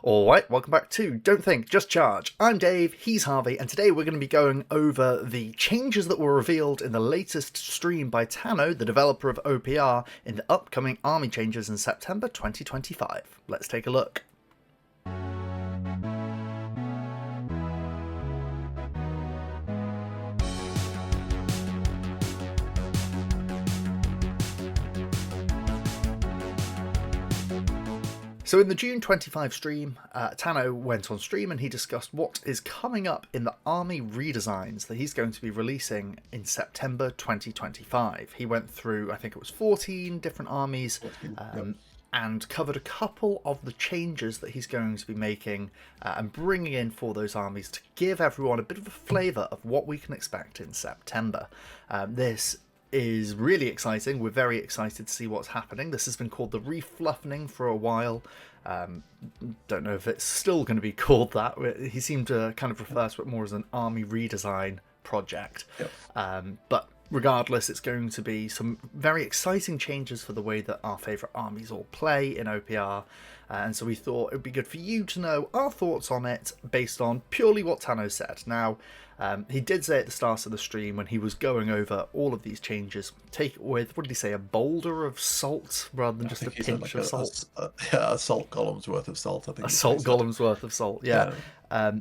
Alright, welcome back to Don't Think, Just Charge. I'm Dave, he's Harvey, and today we're going to be going over the changes that were revealed in the latest stream by Tano, the developer of OPR, in the upcoming army changes in September 2025. Let's take a look. So in the June 25 stream, Tano went on stream and he discussed what is coming up in the army redesigns that he's going to be releasing in September 2025. He went through, I think it was 14 different armies, and covered a couple of the changes that he's going to be making and bringing in for those armies to give everyone a bit of a flavour of what we can expect in September. This is really exciting. We're very excited to see what's happening. This has been called the refluffening for a while. Don't know if it's still going to be called that. He seemed to kind of refer to it more as an army redesign project. Yep. But regardless, it's going to be some very exciting changes for the way that our favourite armies all play in OPR. And so we thought it would be good for you to know our thoughts on it based on purely what Tano said. Now, he did say at the start of the stream when he was going over all of these changes, take it with, what did he say, a boulder of salt rather than just a pinch of salt? A salt column's worth of salt, I think. A salt column's worth of salt, yeah.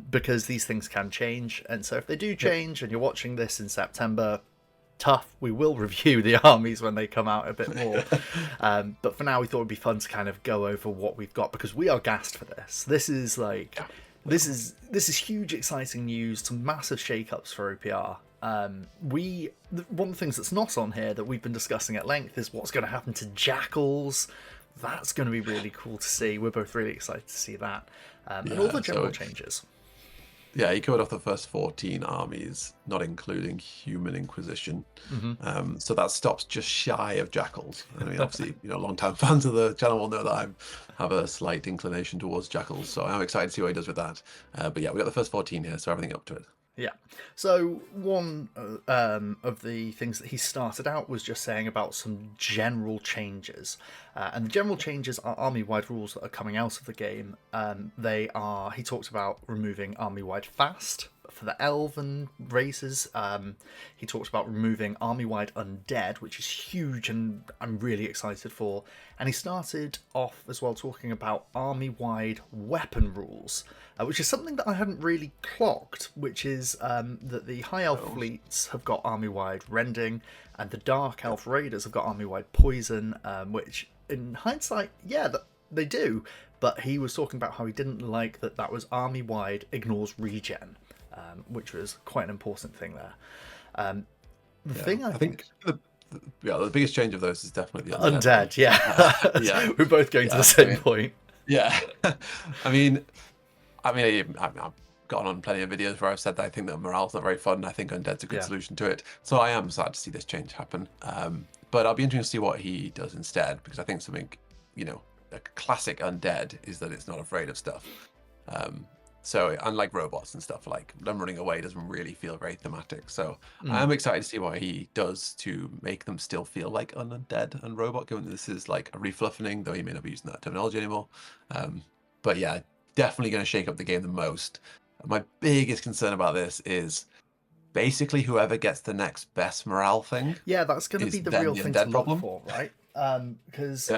Because these things can change. And so if they do change and you're watching this in September, tough, we will review the armies when they come out a bit more. But for now, we thought it'd be fun to kind of go over what we've got because we are gassed for this. This is like... This is huge, exciting news, some massive shake-ups for OPR. One of the things that's not on here that we've been discussing at length is what's going to happen to jackals. That's going to be really cool to see. We're both really excited to see that. And all the general changes. Yeah, he covered off the first 14 armies, not including Human Inquisition. Mm-hmm. So that stops just shy of jackals. I mean, obviously, long-time fans of the channel will know that I have a slight inclination towards jackals. So I'm excited to see what he does with that. But yeah, we got the first 14 here, so everything up to it. Yeah. So one of the things that he started out was just saying about some general changes. And the general changes are army-wide rules that are coming out of the game. He talked about removing army-wide fast for the elven races. He talked about removing army-wide undead, which is huge and I'm really excited for. And he started off as well talking about army-wide weapon rules, which is something that I hadn't really clocked, which is that the High Elf fleets have got army-wide rending, and the Dark Elf raiders have got army-wide poison, which in hindsight, yeah, they do. But he was talking about how he didn't like that was army-wide ignores regen, which was quite an important thing there. I think the biggest change of those is definitely the undead. Yeah. We're both going to the same point. Yeah. I mean, I've gone on plenty of videos where I've said that I think that morale's not very fun. I think undead's a good solution to it. So I am sad to see this change happen. But I'll be interested to see what he does instead, because I think something, a classic undead is that it's not afraid of stuff. So unlike robots and stuff, like them running away doesn't really feel very thematic. So I'm excited to see what he does to make them still feel like undead and robot, given that this is like a refluffening, though he may not be using that terminology anymore. But yeah, definitely going to shake up the game the most. My biggest concern about this is basically whoever gets the next best morale thing. Yeah, that's going to be the real thing to look for, right? Because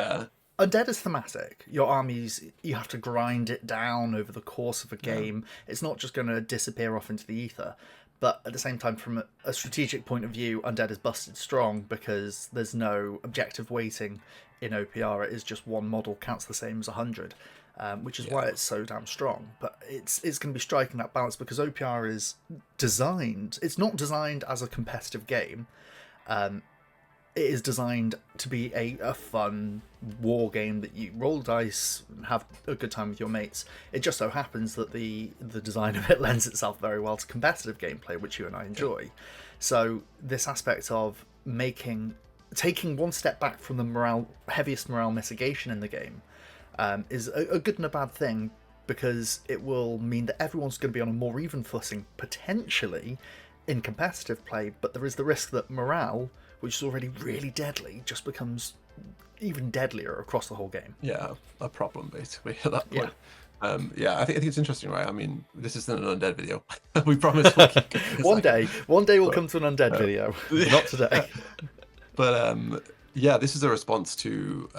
undead is thematic. Your armies, you have to grind it down over the course of a game. It's not just going to disappear off into the ether. But at the same time, from a strategic point of view, undead is busted strong because there's no objective weighting in OPR. It is just one model counts the same as 100. Which is why it's so damn strong. But it's going to be striking that balance because OPR is designed... It's not designed as a competitive game. It is designed to be a fun war game that you roll dice and have a good time with your mates. It just so happens that the design of it lends itself very well to competitive gameplay, which you and I enjoy. So this aspect of taking one step back from the heaviest morale mitigation in the game is a good and a bad thing, because it will mean that everyone's going to be on a more even footing, potentially, in competitive play, but there is the risk that morale, which is already really deadly, just becomes even deadlier across the whole game. Yeah, a problem, basically, at that point. Yeah, I think it's interesting, right? I mean, this isn't an undead video. We promise we'll keep one day we'll come to an undead video, but not today. But yeah, this is a response to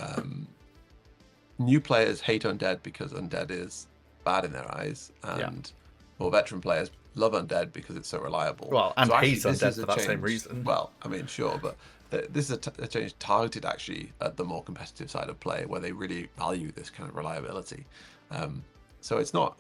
new players hate undead because undead is bad in their eyes, and more veteran players love undead because it's so reliable. Well, and so hate undead for that same reason. Well, I mean, sure, but this is a change targeted actually at the more competitive side of play, where they really value this kind of reliability. So it's not,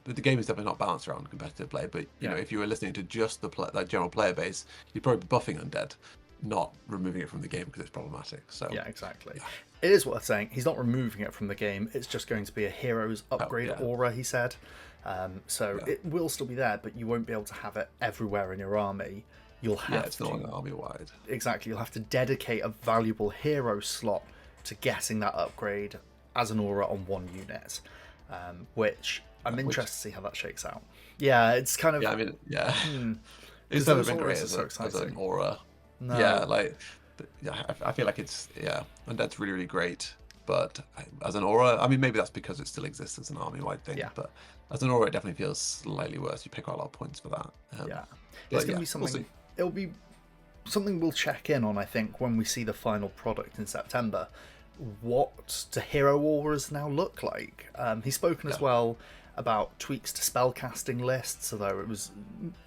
the game is definitely not balanced around competitive play. But you know, if you were listening to just that general player base, you'd probably be buffing undead, not removing it from the game because it's problematic. So yeah, exactly. Yeah. It is worth saying he's not removing it from the game. It's just going to be a hero's upgrade aura, he said. It will still be there, but you won't be able to have it everywhere in your army. You'll have it's not army wide. Exactly. You'll have to dedicate a valuable hero slot to getting that upgrade as an aura on one unit, which I'm interested to see how that shakes out. Yeah, it's kind of. Yeah, I mean, it's never been great as an aura. No. Yeah, I feel like undead's really, really great, but as an aura, I mean, maybe that's because it still exists as an army-wide thing. But as an aura, it definitely feels slightly worse. You pick out a lot of points for that. It's going to be something. We'll it'll be something we'll check in on, I think, when we see the final product in September. What do hero auras now look like? He's spoken as well about tweaks to spellcasting lists, although it was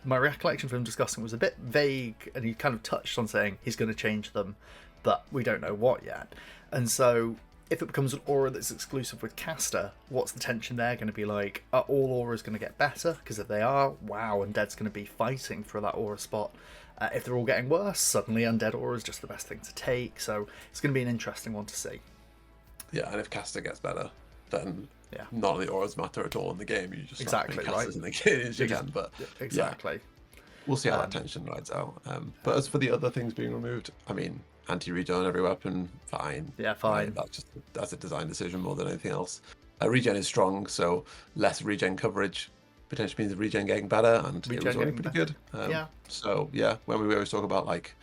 my recollection from him discussing was a bit vague, and he kind of touched on saying he's going to change them, but we don't know what yet. And so if it becomes an aura that's exclusive with caster, what's the tension there going to be like? Are all auras going to get better? Because if they are, wow, undead's going to be fighting for that aura spot. If they're all getting worse, suddenly undead aura is just the best thing to take. So it's going to be an interesting one to see. Yeah, and if caster gets better, then none of the auras matter at all in the game. You just exactly as many casters in the game as you can. But exactly, we'll see how that tension rides out. But as for the other things being removed, I mean, anti-regen on every weapon, fine. Yeah, fine. Right? That's a design decision more than anything else. Regen is strong, so less regen coverage potentially means the regen getting better, and it was already pretty good. So when we always talk about like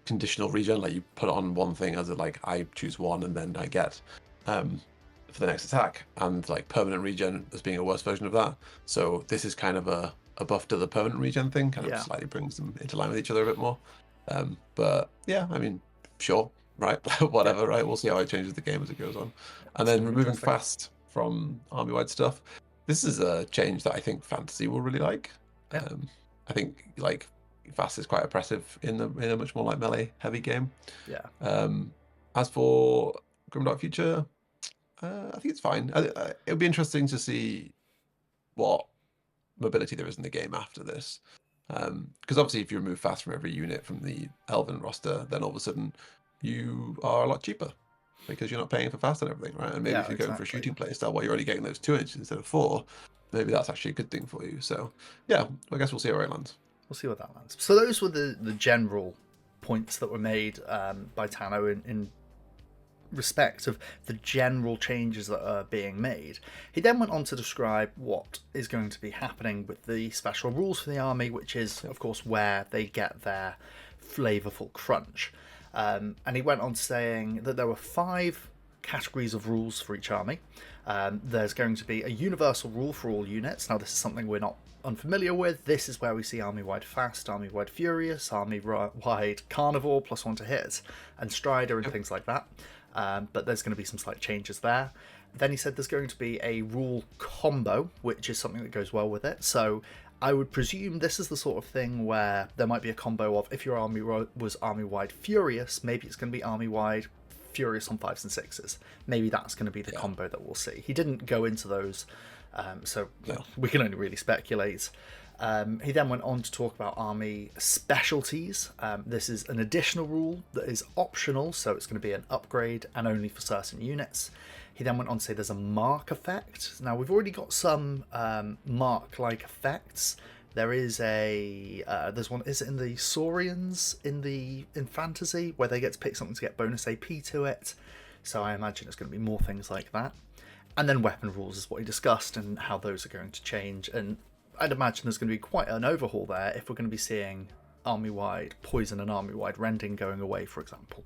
conditional regen, like you put on one thing as a like I choose one and then I get for the next attack, and like permanent regen as being a worse version of that. So this is kind of a buff to the permanent regen thing, kind of slightly brings them into line with each other a bit more. But yeah, I mean, sure, right, whatever, right. We'll see how it changes the game as it goes on. And then removing fast from army-wide stuff. This is a change that I think fantasy will really like. I think like fast is quite oppressive in a much more like melee heavy game. As for Grimdark Future, I think it's fine. It'll be interesting to see what mobility there is in the game after this, because obviously if you remove fast from every unit from the Elven roster, then all of a sudden you are a lot cheaper because you're not paying for fast and everything, right? And maybe if you're going for a shooting playstyle where you're only getting those 2 inches instead of 4, maybe that's actually a good thing for you. So yeah, I guess we'll see where it lands. We'll see where that lands. So those were the general points that were made by Tano in respect of the general changes that are being made. He then went on to describe what is going to be happening with the special rules for the army, which is, of course, where they get their flavorful crunch. And he went on saying that there were 5 categories of rules for each army. There's going to be a universal rule for all units. Now, this is something we're not unfamiliar with. This is where we see army-wide fast, army-wide furious, army-wide carnivore, +1 to hit, and strider and things like that. But there's going to be some slight changes there. Then he said there's going to be a rule combo, which is something that goes well with it. So I would presume this is the sort of thing where there might be a combo of, if your army was army-wide furious, maybe it's going to be army-wide furious on 5s and 6s. Maybe that's going to be the combo that we'll see. He didn't go into those, so we can only really speculate. He then went on to talk about army specialties. This is an additional rule that is optional, so it's going to be an upgrade and only for certain units. He then went on to say there's a mark effect. Now, we've already got some mark-like effects. There is there's one, is it in the Saurians in Fantasy, where they get to pick something to get bonus AP to it. So I imagine it's going to be more things like that. And then weapon rules is what he discussed and how those are going to change. And I'd imagine there's going to be quite an overhaul there if we're going to be seeing army-wide poison and army-wide rending going away, for example.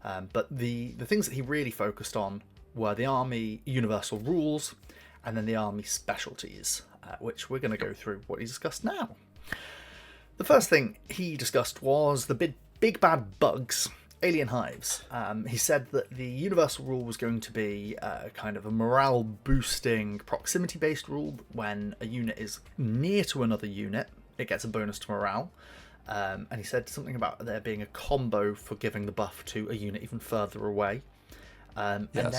But the things that he really focused on were the army universal rules, and then the army specialties, which we're going to go through what he discussed now. The first thing he discussed was the big bad bugs, alien hives. He said that the universal rule was going to be kind of a morale boosting proximity based rule. When a unit is near to another unit, it gets a bonus to morale. And he said something about there being a combo for giving the buff to a unit even further away. And then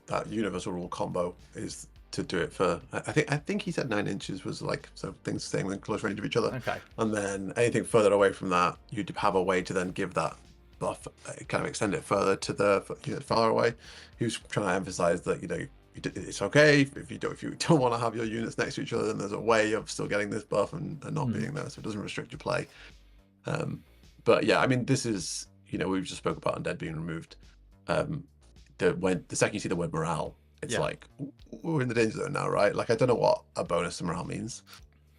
that universal rule combo is to do it for, I think he said 9 inches was like, so things staying within close range of each other. Okay. And then anything further away from that, you'd have a way to then give that buff, kind of extend it further to the unit far away. He was trying to emphasize that, it's okay if you don't want to have your units next to each other, then there's a way of still getting this buff and not being there, so it doesn't restrict your play. But yeah, I mean, this is, we've just spoke about undead being removed. The second you see the word morale, it's like, we're in the danger zone now, right? Like, I don't know what a bonus to morale means.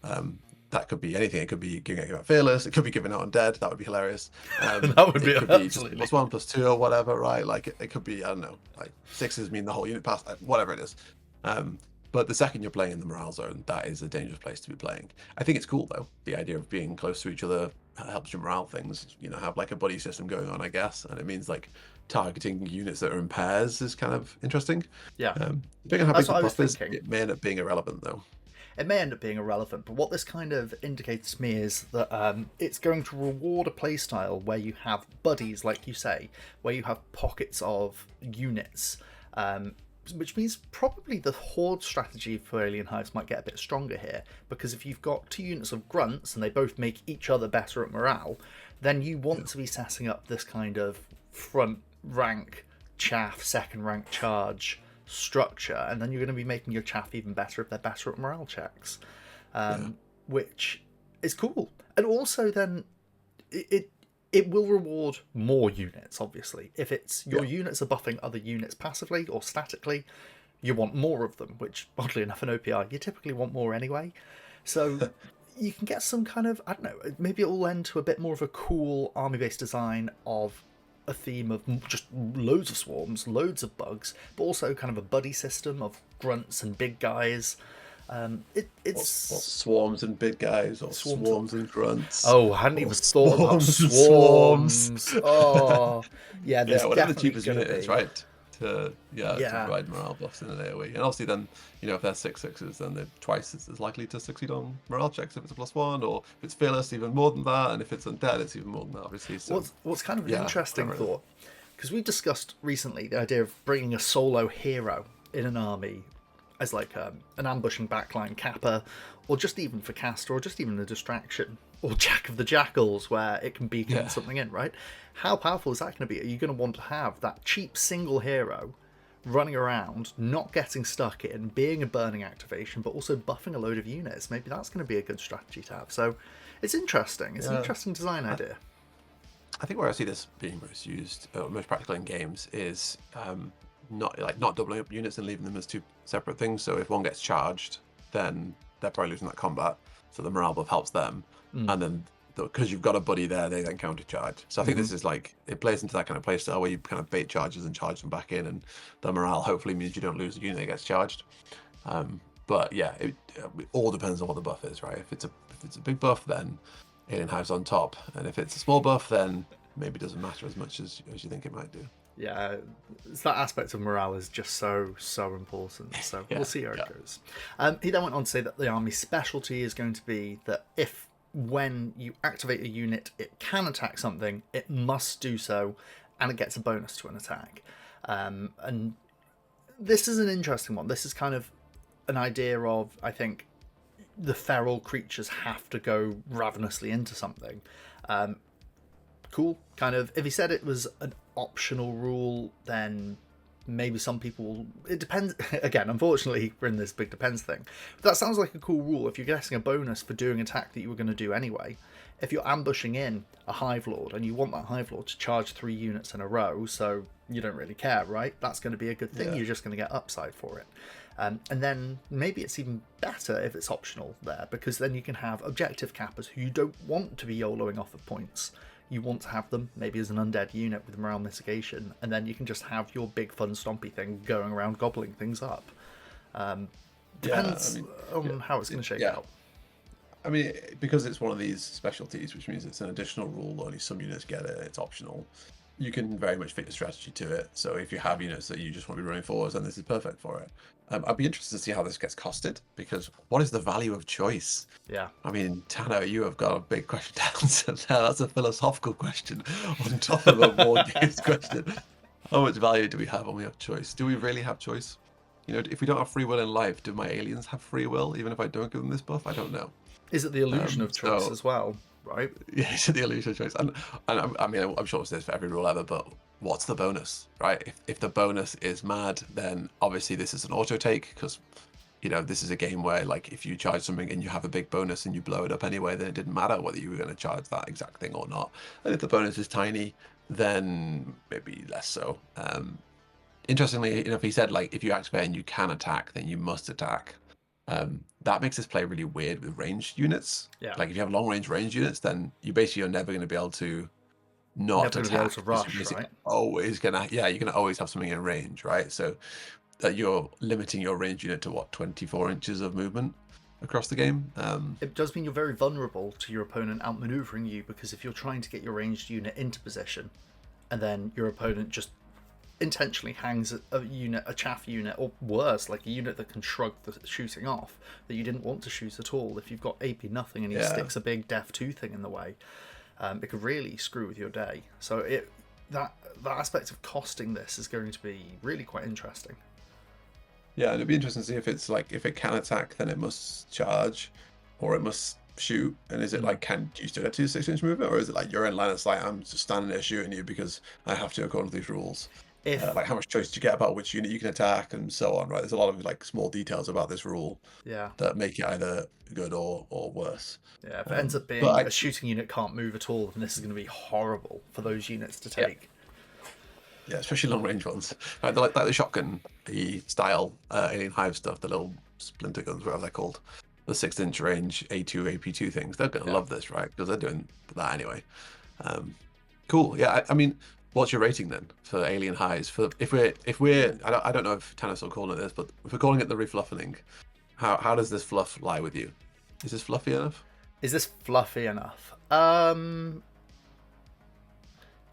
That could be anything. It could be giving out fearless. It could be giving out undead. That would be hilarious. That would be absolutely just +1, +2, or whatever, right? Like, it could be, I don't know, like 6s mean the whole unit pass, whatever it is. But the second you're playing in the morale zone, that is a dangerous place to be playing. I think it's cool, though. The idea of being close to each other helps your morale things, have like a buddy system going on, I guess. And it means like targeting units that are in pairs is kind of interesting. Yeah. Depending on how big the buff is, it may end up being irrelevant, though. It may end up being irrelevant, but what this kind of indicates to me is that it's going to reward a playstyle where you have buddies, like you say, where you have pockets of units, which means probably the horde strategy for Alien Hives might get a bit stronger here, because if you've got 2 units of grunts and they both make each other better at morale, then you want to be setting up this kind of front rank chaff, second rank charge structure, and then you're going to be making your chaff even better if they're better at morale checks, which is cool. And also then it will reward more units, obviously. If it's your units are buffing other units passively or statically, you want more of them, which oddly enough in OPR you typically want more anyway. So you can get some kind of, I don't know, maybe it'll lend to a bit more of a cool army-based design of a theme of just loads of swarms, loads of bugs, but also kind of a buddy system of grunts and big guys. It's swarms and big guys, or swarms and grunts. Oh, I hadn't even thought about swarms. Oh, yeah, there's whatever the definitely cheapest unit is, right? To provide morale buffs in an AoE, and obviously then if they're 6/6s, then they're twice as likely to succeed on morale checks if it's a +1, or if it's fearless, even more than that, and if it's undead, it's even more than that, obviously. So what's kind of an interesting thought, because we discussed recently the idea of bringing a solo hero in an army as like an ambushing backline capper, or just even for caster, or just even a distraction, or Jack of the Jackals, where it can beacon something in, right? How powerful is that going to be? Are you going to want to have that cheap single hero running around, not getting stuck in, being a burning activation, but also buffing a load of units? Maybe that's going to be a good strategy to have. So it's interesting. It's an interesting design idea. I think where I see this being most used, most practical in games, is not doubling up units and leaving them as 2 separate things. So if one gets charged, then they're probably losing that combat, so the morale buff helps them, and then because you've got a buddy there, they then counter charge. So I think this is like, it plays into that kind of play style where you kind of bait charges and charge them back in, and the morale hopefully means you don't lose the unit that gets charged. But yeah, it all depends on what the buff is, right? If it's a big buff, then Alien Hives on top, and if it's a small buff, then maybe it doesn't matter as much as you think it might do. Yeah, it's that aspect of morale is just so important. So we'll see how it goes. He then went on to say that the army specialty is going to be that when you activate a unit, it can attack something, it must do so, and it gets a bonus to an attack. And this is an interesting one. This is kind of an idea of, I think, the feral creatures have to go ravenously into something. Cool, kind of. If he said it was an optional rule, then maybe some people, it depends. Again, unfortunately, we're in this big depends thing. But that sounds like a cool rule if you're getting a bonus for doing an attack that you were going to do anyway. If you're ambushing in a Hive Lord and you want that Hive Lord to charge 3 units in a row, so you don't really care, right? That's going to be a good thing. You're just going to get upside for it. And then maybe it's even better if it's optional there, because then you can have objective cappers who you don't want to be YOLOing off of points. you want to have them maybe as an undead unit with morale mitigation, and then you can just have your big fun stompy thing going around gobbling things up. Depends on how it's going to shake out. I mean, because it's one of these specialties, which means it's an additional rule, only some units get it, it's optional. You can very much fit your strategy to it. So if you have units that you just want to be running forwards, then this is perfect for it. I'd be interested to see how this gets costed, because what is the value of choice? Yeah. I mean, Tano, you have got a big question to answer now. That's a philosophical question on top of a war games question. How much value do we have when we have choice? Do we really have choice? You know, if we don't have free will in life, do my aliens have free will, even if I don't give them this buff? I don't know. Is it the illusion of choice as well, right? Yeah, it's the illusion of choice. And I mean, I'm sure it's this for every rule ever, but what's the bonus, right? If the bonus is mad, then obviously this is an auto take, because, you know, this is a game where, like, if you charge something and you have a big bonus and you blow it up anyway, then it didn't matter whether you were going to charge that exact thing or not. And if the bonus is tiny, then maybe less so. Interestingly, you know, if he said, like, if you activate and you can attack, then you must attack. That makes this play really weird with ranged units. Yeah. Like, if you have long range ranged units, then you basically are never going to be able to not attack. Be able to rush, right? Always gonna, yeah, you're gonna always have something in range, right? So that you're limiting your range unit to what, 24 inches of movement across the game. It does mean you're very vulnerable to your opponent outmaneuvering you, because if you're trying to get your ranged unit into position, and then your opponent just intentionally hangs a chaff unit, or worse, like a unit that can shrug the shooting off, that you didn't want to shoot at all. If you've got AP nothing and he sticks a big def 2 thing in the way, it could really screw with your day. So that aspect of costing this is going to be really quite interesting. Yeah, and it'd be interesting to see if it's like, if it can attack, then it must charge, or it must shoot. And is it like, do you still get to 6-inch movement, or is it like you're in line of sight, I'm just standing there shooting you because I have to according to these rules? Like, how much choice do you get about which unit you can attack and so on, right? There's a lot of like small details about this rule that make it either good or worse. Yeah, if it ends up being a shooting unit can't move at all, then this is going to be horrible for those units to take. Yeah, especially long range ones. Right, they're like the shotgun style Alien Hive stuff, the little splinter guns, whatever they're called. The 6-inch range A2, AP2 things. They're going to love this, right? Because they're doing that anyway. Cool. Yeah, I mean, what's your rating then for Alien Hives? For if we're I don't know if Tannis will call it this, but if we're calling it the refluffening, how does this fluff lie with you? Is this fluffy enough? Is this fluffy enough?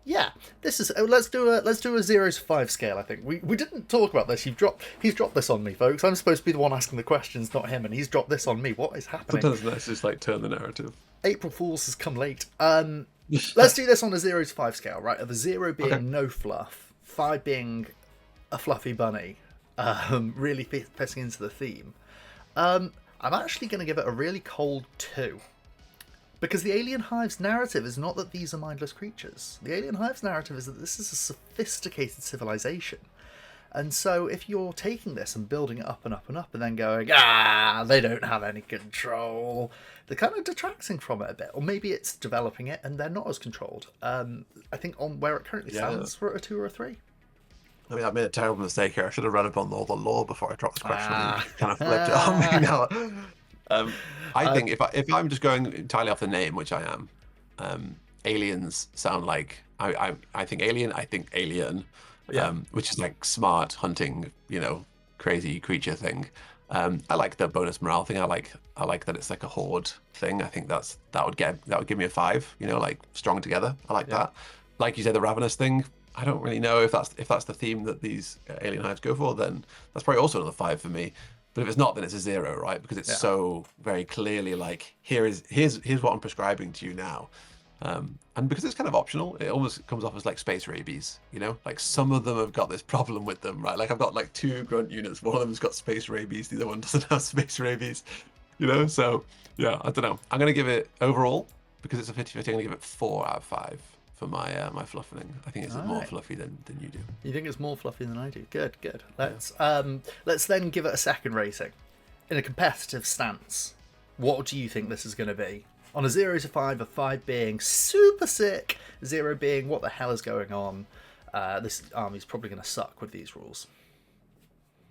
Yeah, this is. Let's do a 0 to 5 scale. I think we didn't talk about this. He's dropped this on me, folks. I'm supposed to be the one asking the questions, not him, and he's dropped this on me. What is happening? Sometimes let's just like turn the narrative. April Fools has come late. Let's do this on a 0 to 5 scale, right? Of a 0 being no fluff, 5 being a fluffy bunny, really fitting into the theme. I'm actually going to give it a really cold 2. Because the Alien Hive's narrative is not that these are mindless creatures. The Alien Hive's narrative is that this is a sophisticated civilization. And so if you're taking this and building it up and up and up and then going, they don't have any control, they're kind of detracting from it a bit. Or maybe it's developing it and they're not as controlled. I think on where it currently stands, we're at a 2 or a 3. I mean, I made a terrible mistake here. I should have read up on all the lore before I dropped this question. And kind of flipped it on me now. I think if I'm just going entirely off the name, which I am, aliens sound like I think alien. I think alien, which is like smart hunting, crazy creature thing. I like the bonus morale thing. I like that it's like a horde thing. I think that would give me a 5. Like strong together. I like that. Like you said, the ravenous thing. I don't really know if that's the theme that these alien hives go for. Then that's probably also another 5 for me. But if it's not, then it's a 0, right? Because it's so very clearly like, here's what I'm prescribing to you now. And because it's kind of optional, it almost comes off as like space rabies, Like some of them have got this problem with them, right? Like I've got like 2 grunt units. One of them's got space rabies. The other one doesn't have space rabies, So yeah, I don't know. I'm going to give it overall, because it's a 50-50, I'm going to give it 4 out of 5. For my fluffing. I think it's more fluffy than you do. You think it's more fluffy than I do? Good. Let's then give it a second rating. In a competitive stance, what do you think this is going to be? On a 0 to 5, a 5 being super sick, 0 being what the hell is going on. This army's probably going to suck with these rules.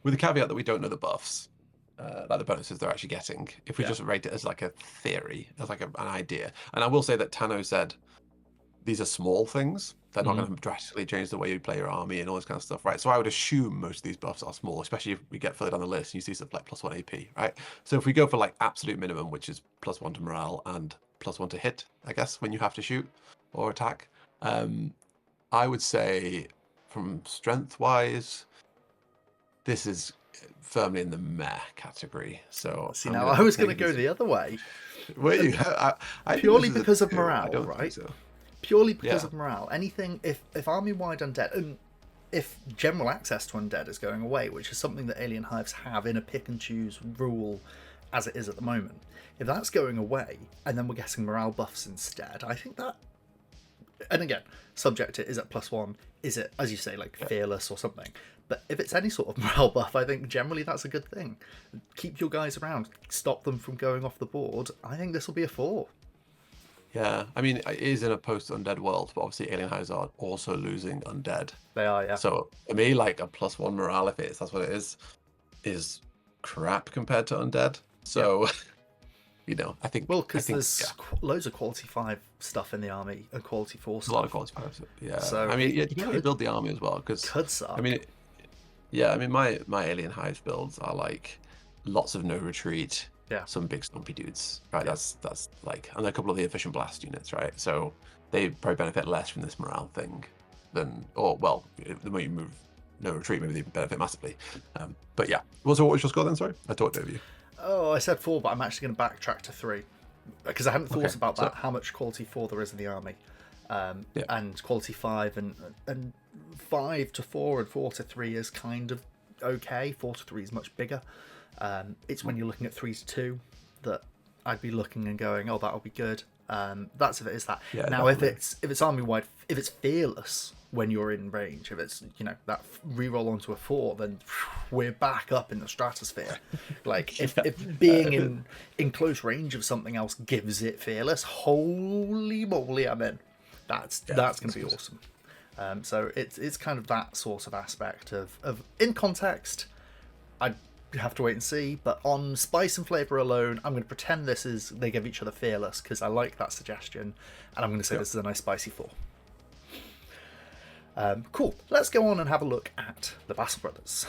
With the caveat that we don't know the buffs, like the bonuses they're actually getting. If we just rate it as like a theory, as like an idea. And I will say that Tano said, these are small things. They're not going to drastically change the way you play your army and all this kind of stuff, right? So I would assume most of these buffs are small, especially if we get further down the list and you see stuff like +1 AP, right? So if we go for like absolute minimum, which is +1 to morale and +1 to hit, I guess, when you have to shoot or attack, I would say from strength-wise, this is firmly in the meh category. So see, now I was going to go the other way. Were you? Purely because of morale, I don't right? think so. Purely because of morale. Anything, if army-wide undead, and if general access to undead is going away, which is something that Alien Hives have in a pick-and-choose rule as it is at the moment, if that's going away, and then we're getting morale buffs instead, I think that, and again, subject to, is it +1, is it, as you say, like fearless or something, but if it's any sort of morale buff, I think generally that's a good thing. Keep your guys around, stop them from going off the board. I think this will be a 4. Yeah, I mean, it is in a post-undead world, but obviously Alien Hives are also losing undead. They are, yeah. So for me, like a +1 morale, if that's what it is crap compared to undead. So, you know, I think... Well, because there's loads of quality 5 stuff in the army and quality 4 stuff. A lot of quality 5 stuff, yeah. So I mean, you can build the army as well, because... Could suck. I mean, my Alien Hives builds are like lots of no retreat, some big stumpy dudes, right? That's like, and a couple of the efficient blast units, right? So they probably benefit less from this morale thing than, or well, the more you move no retreat, maybe they benefit massively. But yeah, what was your score then? Sorry, I talked over you. Oh, I said 4, but I'm actually going to backtrack to 3 because I hadn't thought about that. How much quality 4 there is in the army, and quality 5 and 5 to 4 and 4 to 3 is kind of okay. 4 to 3 is much bigger. It's when you're looking at 3 to 2 that I'd be looking and going, oh, that'll be good. That's if it is that. Yeah, now, definitely. if it's army wide, if it's fearless when you're in range, if it's that reroll onto a 4, then we're back up in the stratosphere. Like if being in close range of something else gives it fearless, holy moly, I'm in. That's going to be awesome. So it's kind of that sort of aspect of in context. I'd have to wait and see, but on spice and flavor alone, I'm going to pretend they give each other fearless because I like that suggestion, and I'm going to say this is a nice spicy 4. Cool. Let's go on and have a look at the Battle Brothers.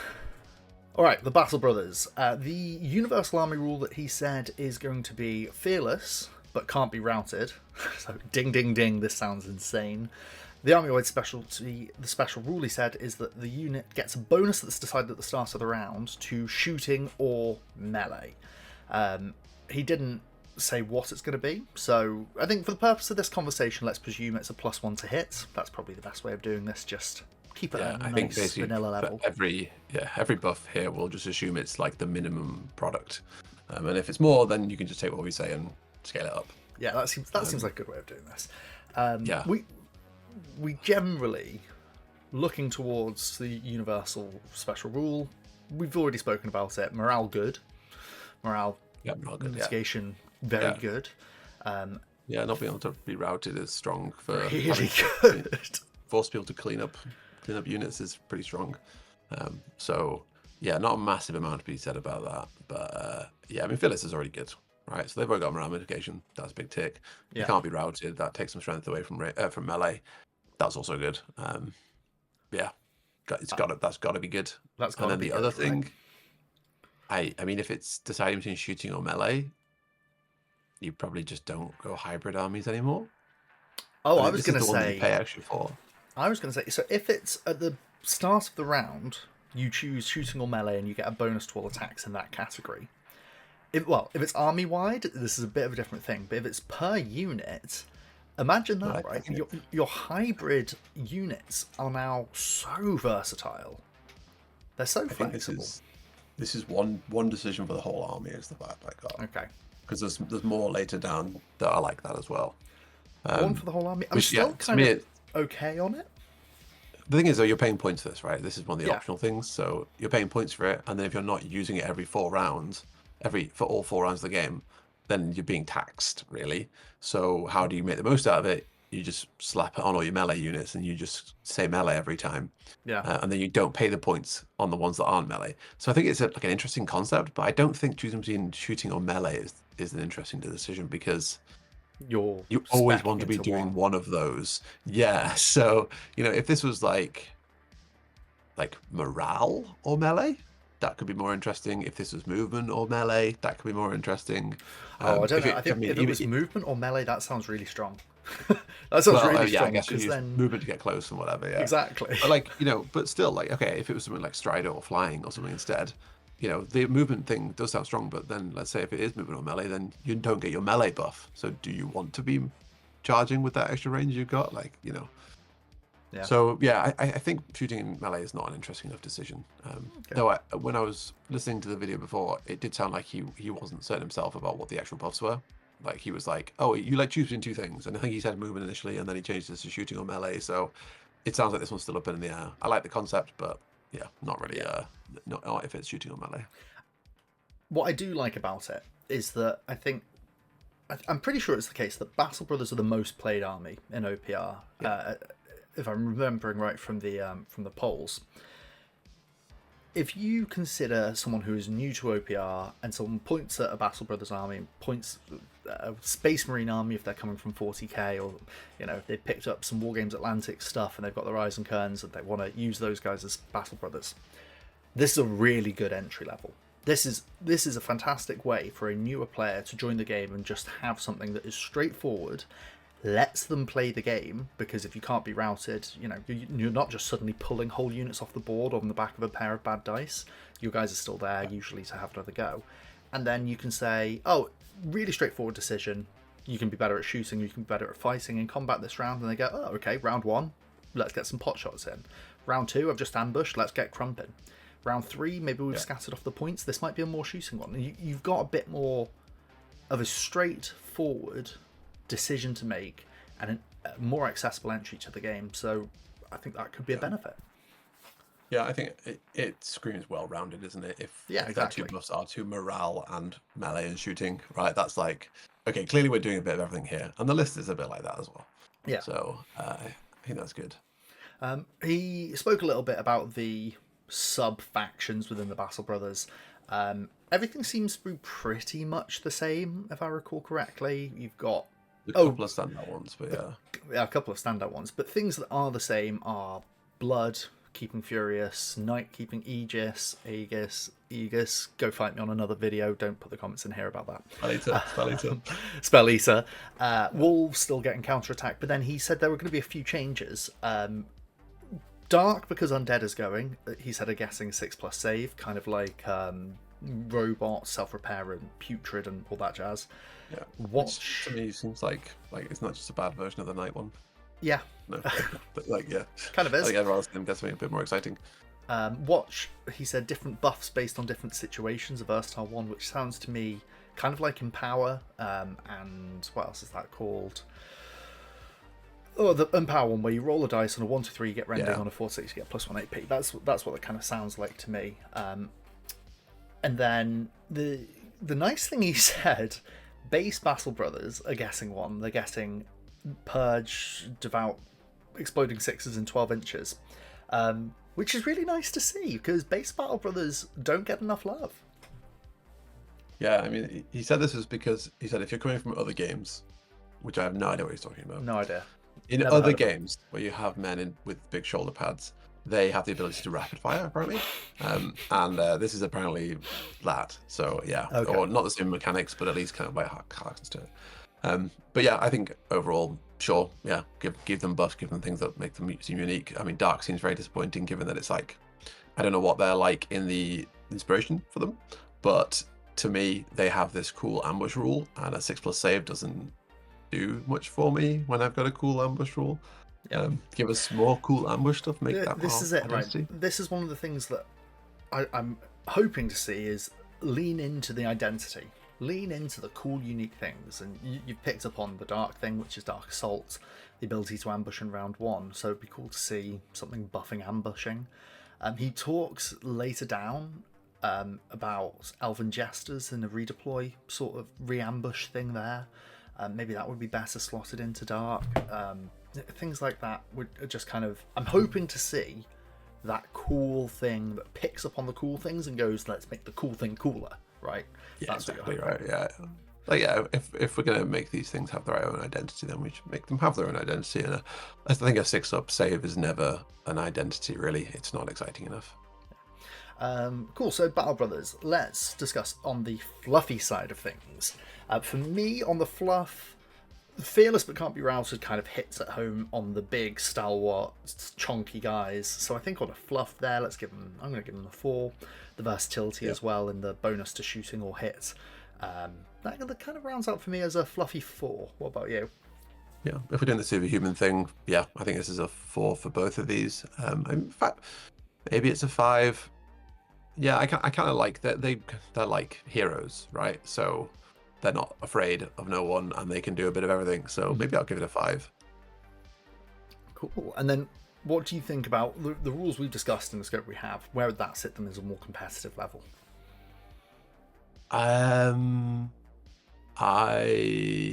All right, the Battle Brothers. The universal army rule that he said is going to be fearless, but can't be routed. So ding, ding, ding, this sounds insane. The army-wide specialty, the special rule he said, is that the unit gets a bonus that's decided at the start of the round to shooting or melee. He didn't say what it's going to be, so I think for the purpose of this conversation, let's presume it's a +1 to hit. That's probably the best way of doing this. Just keep it at a nice vanilla level. Every buff here, we'll just assume it's like the minimum product, and if it's more, then you can just take what we say and scale it up. Yeah, that seems like a good way of doing this. We generally, looking towards the universal special rule, we've already spoken about it. Morale good. Morale good. Mitigation very good. Not being able to be routed is strong for really good. Force people to clean up units is pretty strong. So not a massive amount to be said about that. But I mean, Phyllis is already good. Right, so they've already got morale mitigation. That's a big tick. You can't be routed. That takes some strength away from melee. That's also good. That's got to be good. And then the other thing, I mean, if it's deciding between shooting or melee, you probably just don't go hybrid armies anymore. Oh, I was going to say you pay extra for. I was going to say, so if it's at the start of the round, you choose shooting or melee, and you get a bonus to all attacks in that category. If it's army-wide, this is a bit of a different thing. But if it's per unit, imagine that, right? Your hybrid units are now so versatile. They're so flexible. This is one decision for the whole army is the vibe I got. Okay. Because there's more later down that are like that as well. One for the whole army. I'm still kind of okay on it. The thing is, though, you're paying points for this, right? This is one of the optional things. So you're paying points for it, and then if you're not using it every 4 rounds, for all 4 rounds of the game, then you're being taxed, really. So how do you make the most out of it? You just slap it on all your melee units, and you just say melee every time. And then you don't pay the points on the ones that aren't melee. So I think it's like an interesting concept, but I don't think choosing between shooting or melee is an interesting decision, because your You always spec want to be into doing one of those. Yeah. So, if this was like morale or melee, that could be more interesting. If this was movement or melee, that could be more interesting. I don't know. I think if it was movement or melee, that sounds really strong. That sounds really strong. I guess you use then movement to get close and whatever. Yeah, exactly. But but still, okay, if it was something like Strider or flying or something instead, the movement thing does sound strong. But then let's say if it is movement or melee, then you don't get your melee buff. So do you want to be charging with that extra range you've got? Yeah. So yeah, I think shooting in melee is not an interesting enough decision. Though when I was listening to the video before, it did sound like he wasn't certain himself about what the actual buffs were. Like he was like, "Oh, you like choosing two things," and I think he said movement initially, and then he changed this to shooting or melee. So it sounds like this one's still up in the air. I like the concept, but yeah, not really. Not if it's shooting or melee. What I do like about it is that I'm pretty sure it's the case that Battle Brothers are the most played army in OPR. Yeah. If I'm remembering right from the polls. If you consider someone who is new to OPR and someone points at a Battle Brothers army, points a Space Marine army if they're coming from 40k, or if they picked up some Wargames Atlantic stuff and they've got their eyes and kerns and they want to use those guys as Battle Brothers, this is a really good entry level. This is a fantastic way for a newer player to join the game and just have something that is straightforward, lets them play the game, because if you can't be routed, you're not just suddenly pulling whole units off the board on the back of a pair of bad dice. You guys are still there usually to have another go, and then you can say, oh, really straightforward decision, you can be better at shooting, you can be better at fighting in combat this round, and they go, oh, okay, round 1, let's get some pot shots in. Round 2, I've just ambushed, let's get crumping. Round 3, maybe we've scattered off the points, this might be a more shooting one. And you've got a bit more of a straightforward decision to make and a more accessible entry to the game, so I think that could be a benefit. Yeah, I think it screams well-rounded, isn't it? If exactly. Two buffs are to morale and melee and shooting, right? That's like, okay, clearly we're doing a bit of everything here, and the list is a bit like that as well. Yeah. So I think that's good. He spoke a little bit about the sub-factions within the Battle Brothers. Everything seems to be pretty much the same, if I recall correctly. You've got a couple of standout ones, but a couple of standout ones. But things that are the same are Blood keeping Furious, Knight keeping Aegis, go fight me on another video, don't put the comments in here about that. Spell Eater. Wolves still getting counterattack, but then he said there were going to be a few changes. Dark, because Undead is going, he said a guessing 6+ save, kind of like Robot, Self-Repair and Putrid and all that jazz. Yeah, which to me seems like it's not just a bad version of the Night one. Yeah. No, but yeah. Kind of is. I'd rather see them get something a bit more exciting. Watch, he said, different buffs based on different situations, a versatile one, which sounds to me kind of like Empower, and what else is that called? Oh, the Empower one, where you roll a dice on a 1 to 3, you get rending, on a 4 to 6, you get +1 AP. That's what it kind of sounds like to me. And then the nice thing he said, base Battle Brothers are getting one. They're getting Purge, Devout, Exploding Sixes in 12 inches, which is really nice to see, because base Battle Brothers don't get enough love. Yeah, I mean, he said this was because he said if you're coming from other games, which I have no idea what he's talking about. No idea. In other games where you have men with big shoulder pads, they have the ability to rapid fire, apparently. And this is apparently that. So, yeah. Okay. Or not the same mechanics, but at least kind of like harkens to it. But yeah, I think overall, sure, yeah, give them buffs, give them things that make them seem unique. I mean, Dark seems very disappointing, given that it's like, I don't know what they're like in the inspiration for them, but to me, they have this cool ambush rule, and a 6+ save doesn't do much for me when I've got a cool ambush rule. Give us more cool ambush stuff. Make that. This is it, right? This is one of the things that I'm hoping to see is lean into the identity, lean into the cool, unique things. And you've picked up on the Dark thing, which is Dark Assault, the ability to ambush in round 1. So it'd be cool to see something buffing ambushing. He talks later down about Elven Jesters and a redeploy sort of re-ambush thing there. Maybe that would be better slotted into Dark. Things like that would just kind of... I'm hoping to see that cool thing that picks up on the cool things and goes, let's make the cool thing cooler, right? Yeah, that's exactly right, yeah. like, yeah, if we're gonna make these things have their own identity, then we should make them have their own identity. And I think a 6-up save is never an identity, really. It's not exciting enough. Cool. So Battle Brothers, let's discuss on the fluffy side of things. For me, on the fluff, Fearless but Can't Be Routed kind of hits at home on the big, stalwart, chonky guys. So I think on a fluff there, I'm going to give them a 4. The versatility as well, and the bonus to shooting or hit. That kind of rounds out for me as a fluffy 4. What about you? Yeah, if we're doing the superhuman thing, yeah, I think this is a 4 for both of these. In fact, maybe it's a 5. Yeah, I kind of like that they're like heroes, right? So they're not afraid of no one, and they can do a bit of everything. So maybe I'll give it a 5. Cool. And then, what do you think about the rules we've discussed and the scope we have? Where would that sit them as a more competitive level? I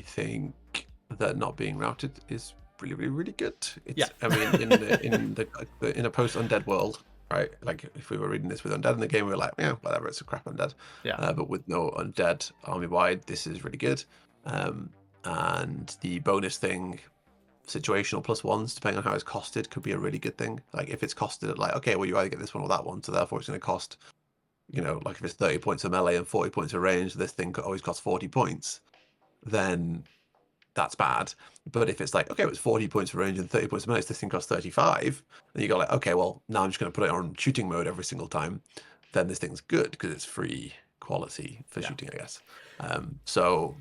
think that not being routed is really, really, really good. Yeah. I mean, in a post-undead world, right? Like if we were reading this with undead in the game, we were like, yeah, whatever, it's a crap undead. Yeah. But with no undead army-wide, this is really good. And the bonus thing, situational +1s, depending on how it's costed, could be a really good thing. Like if it's costed at like, okay, well, you either get this one or that one, so therefore it's going to cost, you know, like if it's 30 points of melee and 40 points of range, this thing always costs 40 points, then that's bad. But if it's like, okay, it was 40 points of range and 30 points of melee, this thing costs 35, then you go like, okay, well, now I'm just going to put it on shooting mode every single time, then this thing's good because it's free quality for shooting, I guess. So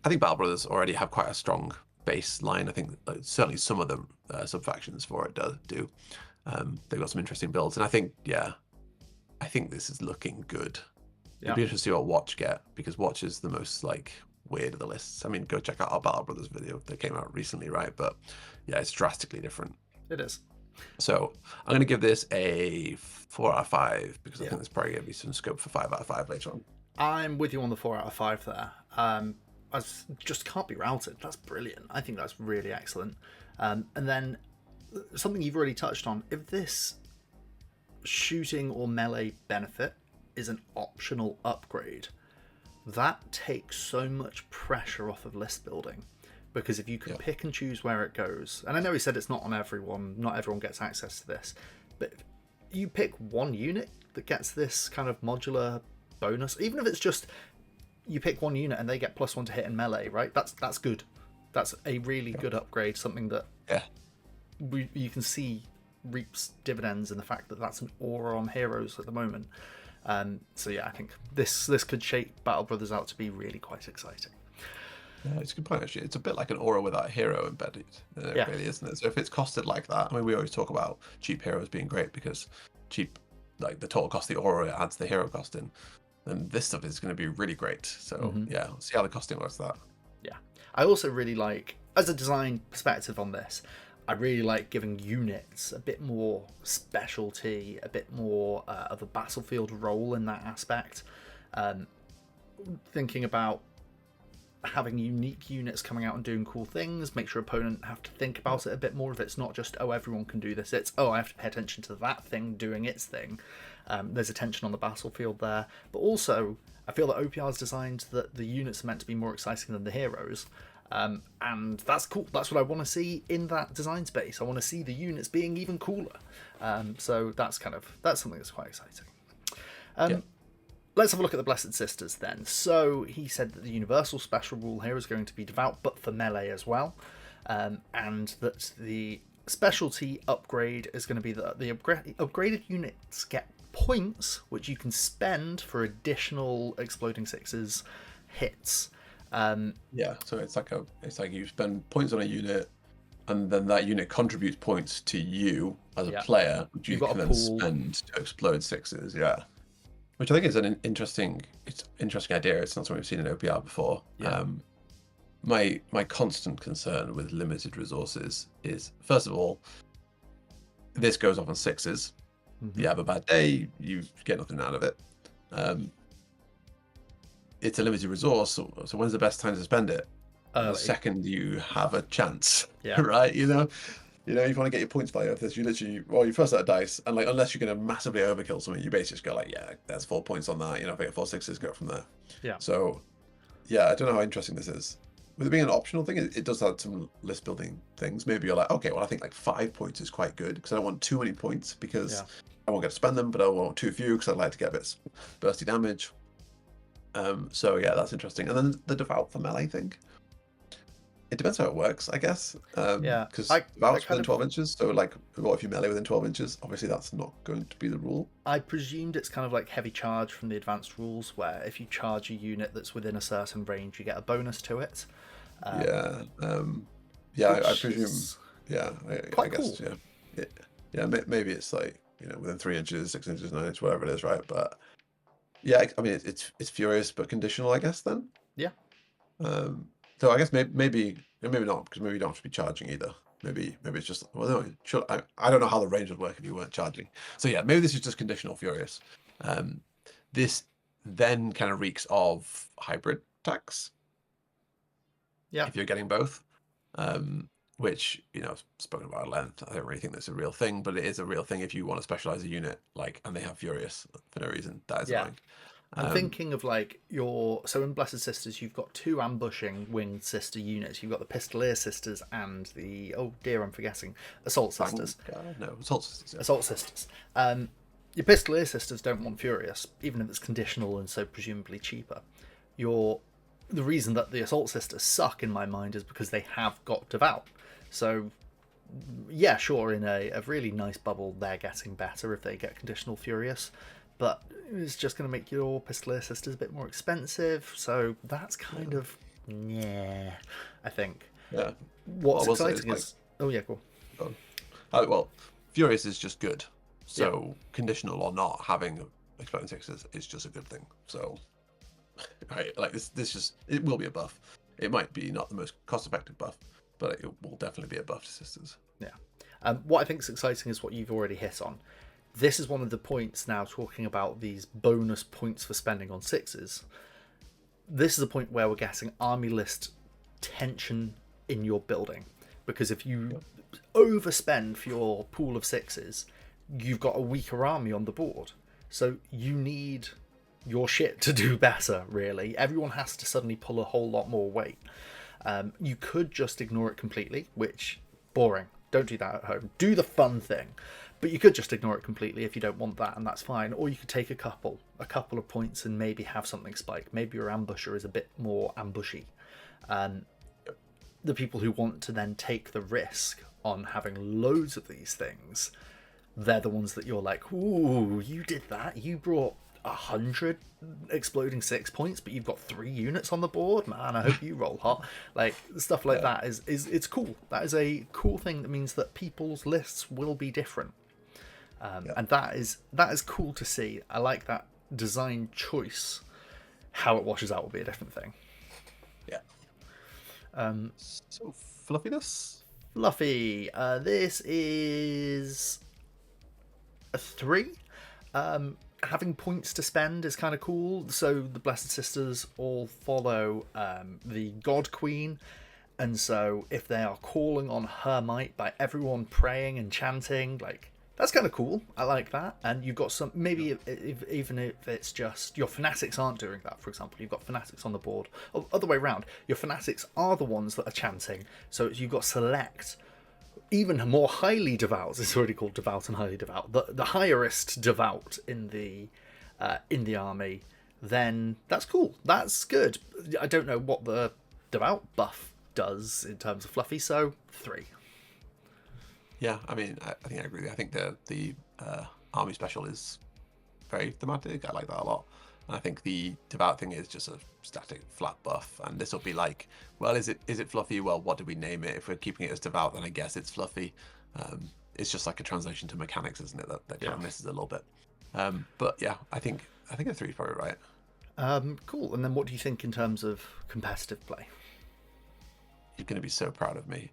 I think Battle Brothers already have quite a strong baseline. I think certainly some of the sub-factions for it do. They've got some interesting builds. And I think, I think this is looking good. It'd be interesting to see what Watch get, because Watch is the most like weird of the lists. I mean, go check out our Battle Brothers video. They came out recently, right? But yeah, it's drastically different. It is. So I'm going to give this a 4 out of 5 because I think there's probably going to be some scope for 5 out of 5 later on. I'm with you on the 4 out of 5 there. I just can't be routed. That's brilliant. I think that's really excellent. And then something you've already touched on, if this shooting or melee benefit is an optional upgrade, that takes so much pressure off of list building, because if you can pick and choose where it goes, and I know he said it's not on everyone, not everyone gets access to this, but you pick one unit that gets this kind of modular bonus, even if it's just you pick one unit and they get +1 to hit in melee, right? That's good. That's a really good upgrade, something that you can see reaps dividends in the fact that that's an aura on heroes at the moment. So yeah, I think this could shape Battle Brothers out to be really quite exciting. Yeah, it's a good point actually. It's a bit like an aura without a hero embedded. It really, isn't it? So if it's costed like that, I mean, we always talk about cheap heroes being great because cheap, like the total cost of the aura adds the hero cost in. And this stuff is going to be really great. So yeah, see how the costing works that. Yeah, I also really like, as a design perspective on this, I really like giving units a bit more specialty, a bit more of a battlefield role in that aspect. Thinking about having unique units coming out and doing cool things, makes your opponent have to think about it a bit more. If it's not just, oh, everyone can do this, it's, oh, I have to pay attention to that thing doing its thing. There's a tension on the battlefield there. But also, I feel that OPR is designed that the units are meant to be more exciting than the heroes. And that's cool. That's what I want to see in that design space. I want to see the units being even cooler. So that's something that's quite exciting. Let's have a look at the Blessed Sisters then. So he said that the universal special rule here is going to be devout, but for melee as well. And that the specialty upgrade is going to be that the upgraded units get points, which you can spend for additional exploding sixes hits. So it's like you spend points on a unit, and then that unit contributes points to you as a player, which you can then spend to explode sixes. Yeah, which I think is an interesting idea. It's not something we've seen in OPR before. My constant concern with limited resources is, first of all, this goes off on sixes. You have a bad day, you get nothing out of it. It's a limited resource, so when's the best time to spend it? The second you have a chance, right? You know, if you want to get your points value of this, you literally, you first set a dice, and like, unless you're going to massively overkill something, you basically just go like, yeah, that's 4 points on that. You know, if I get 4 sixes, go from there. Yeah. So yeah, I don't know how interesting this is. With it being an optional thing, it does have some list building things. Maybe you're like, okay, well, I think like 5 points is quite good because I don't want too many points because I won't get to spend them, but I want too few because I'd like to get a bit bursty damage. So yeah, that's interesting. And then the devout for melee thing. It depends how it works, I guess. Because devout's within 12 inches. So like, what if you melee within 12 inches? Obviously, that's not going to be the rule. I presumed it's kind of like heavy charge from the advanced rules, where if you charge a unit that's within a certain range, you get a bonus to it. I presume. Yeah, I guess. Cool. Yeah. Maybe it's like within 3 inches, 6 inches, 9 inches, whatever it is, right? But yeah, I mean it's furious but conditional, I guess. Then. Yeah. So I guess maybe not, because maybe you don't have to be charging either. Maybe it's just, well, no, sure. I don't know how the range would work if you weren't charging. So yeah, maybe this is just conditional furious. This then kind of reeks of hybrid attacks. Yeah. If you're getting both, which spoken about at length. I don't really think that's a real thing, but it is a real thing if you want to specialize a unit and they have furious for no reason. That is annoying. I'm thinking of like so in Blessed Sisters you've got 2 ambushing winged sister units. You've got the Pistolier Sisters and the I'm forgetting Assault Sisters. Assault Sisters. Yeah. Assault Sisters. Your Pistolier Sisters don't want Furious, even if it's conditional and so presumably cheaper. The reason that the Assault Sisters suck in my mind is because they have got Devout. So yeah, sure, in a really nice bubble they're getting better if they get conditional Furious. But it's just going to make your Pistolier Sisters a bit more expensive, so that's kind of I think. Yeah. What's exciting is oh yeah, cool. Well, Furious is just good. So conditional or not, having exploding sixes is just a good thing. So right, like this just it will be a buff. It might be not the most cost-effective buff, but it will definitely be a buff to sisters. Yeah. What I think is exciting is what you've already hit on. This is one of the points now, talking about these bonus points for spending on sixes. This is a point where we're getting army list tension in your building. Because if you overspend for your pool of sixes, you've got a weaker army on the board. So you need your shit to do better, really. Everyone has to suddenly pull a whole lot more weight. You could just ignore it completely, which, boring. Don't do that at home. Do the fun thing. But you could just ignore it completely if you don't want that, and that's fine. Or you could take a couple of points and maybe have something spike. Maybe your ambusher is a bit more ambushy. The people who want to then take the risk on having loads of these things, they're the ones that you're like, ooh, you did that. You brought 100 exploding 6 points, but you've got 3 units on the board. Man, I hope you roll hot. Like stuff like that is it's cool. That is a cool thing that means that people's lists will be different. And that is cool to see. I like that design choice. How it washes out will be a different thing. Yeah. So fluffiness. Fluffy. This is a 3. Having points to spend is kind of cool. So the Blessed Sisters all follow the God Queen. And so if they are calling on her might by everyone praying and chanting, like, that's kind of cool. I like that. And you've got some, maybe even if it's just your fanatics aren't doing that, for example, you've got fanatics on the board. Or other way around, your fanatics are the ones that are chanting. So you've got select, even more highly devout. It's already called devout and highly devout. The higherest devout in the army. Then that's cool. That's good. I don't know what the devout buff does in terms of fluffy. So 3. Yeah, I mean, I think I agree with you. I think the army special is very thematic. I like that a lot. And I think the devout thing is just a static flat buff. And this will be like, well, is it fluffy? Well, what do we name it? If we're keeping it as devout, then I guess it's fluffy. It's just like a translation to mechanics, isn't it? That kind of misses a little bit. But yeah, I think a 3 is probably right. Cool. And then what do you think in terms of competitive play? You're going to be so proud of me.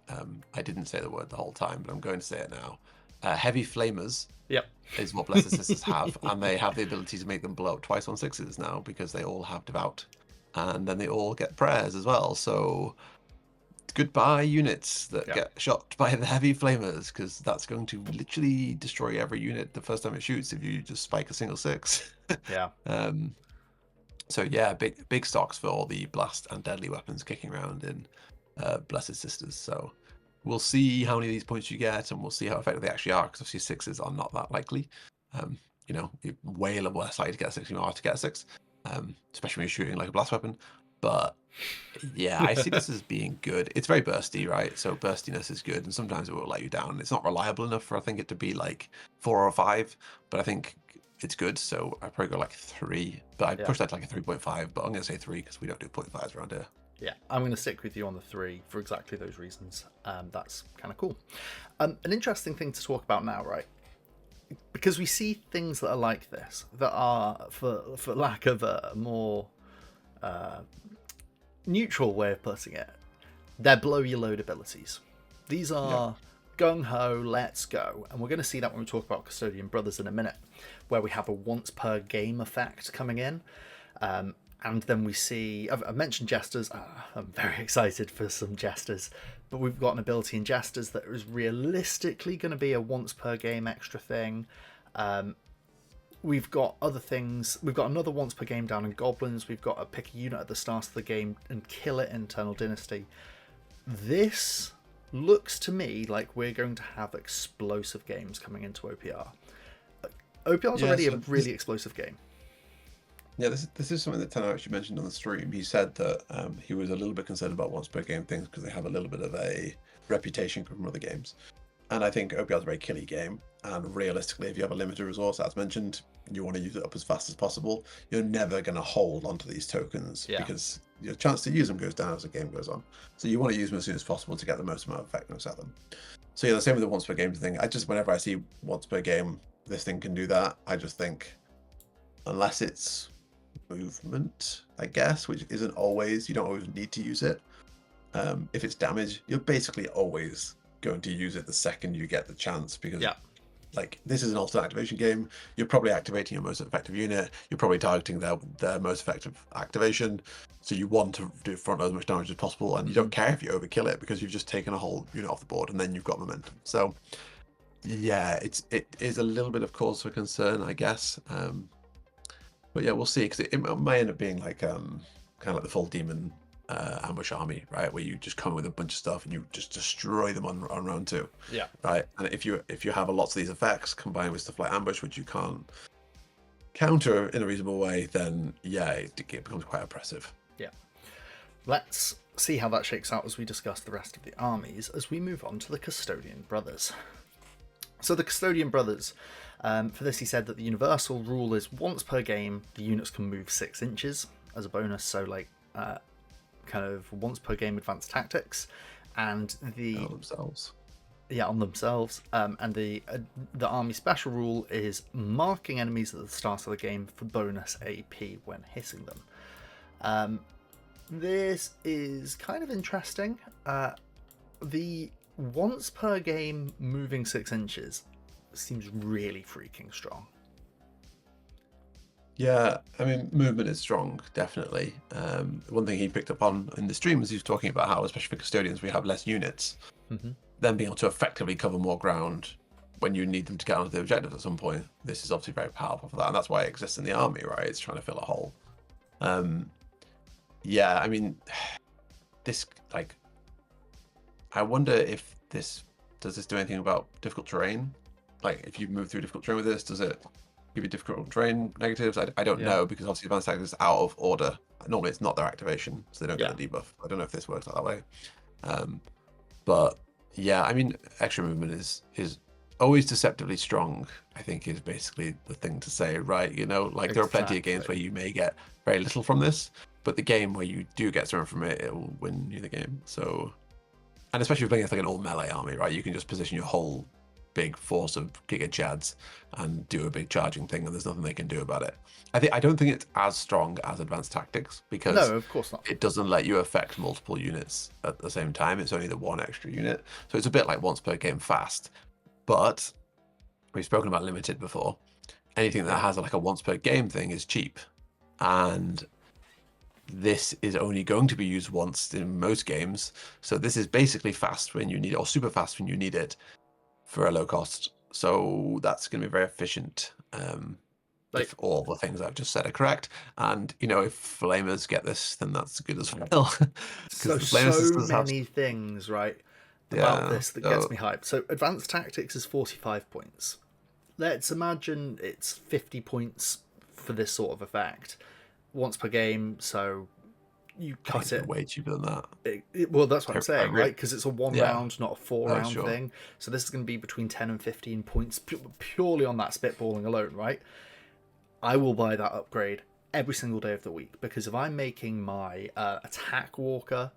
I didn't say the word the whole time, but I'm going to say it now. Heavy Flamers is what Blessed Sisters have, and they have the ability to make them blow up twice on 6s now because they all have Devout. And then they all get prayers as well. So goodbye units that get shot by the Heavy Flamers, because that's going to literally destroy every unit the first time it shoots if you just spike a single 6. So yeah, big stocks for all the blast and deadly weapons kicking around in Blessed Sisters. So we'll see how many of these points you get, and we'll see how effective they actually are, because obviously 6s are not that likely. You're way less likely to get a 6 than you are to get a 6, especially when you're shooting like a blast weapon. But yeah, I see this as being good. It's very bursty, right? So burstiness is good, and sometimes it will let you down. It's not reliable enough for, I think, it to be like 4 or 5, but I think it's good. So I probably go like 3, but I push that to like a 3.5, but I'm going to say 3 because we don't do 0.5s around here. Yeah, I'm going to stick with you on the 3 for exactly those reasons. That's kind of cool. An interesting thing to talk about now, right? Because we see things that are like this, that are, for lack of a more neutral way of putting it, they're blow your load abilities. These are gung-ho, let's go. And we're going to see that when we talk about Custodian Brothers in a minute, where we have a once per game effect coming in. And then we see, I've mentioned Jesters. I'm very excited for some Jesters, but we've got an ability in Jesters that is realistically going to be a once per game extra thing. We've got other things. We've got another once per game down in Goblins. We've got to pick a unit at the start of the game and kill it in Eternal Dynasty. This looks to me like we're going to have explosive games coming into OPR. OPR is already a really explosive game. Yeah, this is something that Tanner actually mentioned on the stream. He said that he was a little bit concerned about once per game things because they have a little bit of a reputation from other games. And I think OPR is a very killy game. And realistically, if you have a limited resource, as mentioned, you want to use it up as fast as possible. You're never going to hold onto these tokens because your chance to use them goes down as the game goes on. So you want to use them as soon as possible to get the most amount of effectiveness out of them. So yeah, the same with the once per game thing. Whenever I see once per game, this thing can do that. I just think, unless it's movement, I guess, which isn't always, you don't always need to use it. If it's damage, you're basically always going to use it the second you get the chance, because like, this is an alternate activation game. You're probably activating your most effective unit. You're probably targeting their most effective activation. So you want to do front load as much damage as possible, and you don't care if you overkill it because you've just taken a whole unit off the board and then you've got momentum. So yeah, it is a little bit of cause for concern, I guess. But yeah, we'll see, because it may end up being like kind of like the full demon ambush army, right, where you just come in with a bunch of stuff and you just destroy them on round 2. Yeah. Right. And if you have lots of these effects combined with stuff like ambush, which you can't counter in a reasonable way, then yeah, it becomes quite oppressive. Yeah. Let's see how that shakes out as we discuss the rest of the armies as we move on to the Custodian Brothers. So the Custodian Brothers, for this he said that the universal rule is once per game the units can move 6 inches as a bonus, so like kind of once per game advanced tactics, and on themselves. And the army special rule is marking enemies at the start of the game for bonus AP when hitting them. This is kind of interesting. The once per game moving 6 inches seems really freaking strong. Yeah, I mean, movement is strong, definitely. One thing he picked up on in the stream was he was talking about how, especially for custodians, we have less units. Then being able to effectively cover more ground when you need them to get onto the objective at some point. This is obviously very powerful for that, and that's why it exists in the army, right? It's trying to fill a hole. Yeah, I mean, this, like, I wonder if does this do anything about difficult terrain? Like, if you move through difficult terrain with this, does it give you difficult terrain negatives? I don't know, because obviously advanced tactics is out of order. Normally it's not their activation, so they don't get a debuff. I don't know if this works out that way. But yeah, I mean, extra movement is always deceptively strong, I think, is basically the thing to say, right? You know, like, there are plenty of games where you may get very little from this, but the game where you do get something from it, it will win you the game. So, and especially if you're playing like an all melee army, right? You can just position your whole big force of Giga Chads and do a big charging thing, and there's nothing they can do about it. I don't think it's as strong as advanced tactics, because no, of course not. It doesn't let you affect multiple units at the same time. It's only the one extra unit, so it's a bit like once per game fast. But we've spoken about limited before. Anything that has like a once per game thing is cheap, and this is only going to be used once in most games. So this is basically fast when you need it, or super fast when you need it, for a low cost. So that's going to be very efficient. Like, if all the things I've just said are correct. And, you know, if Flamers get this, then that's good as well. so, Because the Flamer sisters have... many things, right, about Yeah, this that gets me hyped. So, advanced tactics is 45 points. Let's imagine it's 50 points for this sort of effect once per game, so you cut it way cheaper than that. Well, that's what I'm saying, right? Because it's a one Yeah. round, not a 4-round thing. So this is going to be between 10 and 15 points purely on that spitballing alone, right? I will buy that upgrade every single day of the week, because if I'm making my attack walker,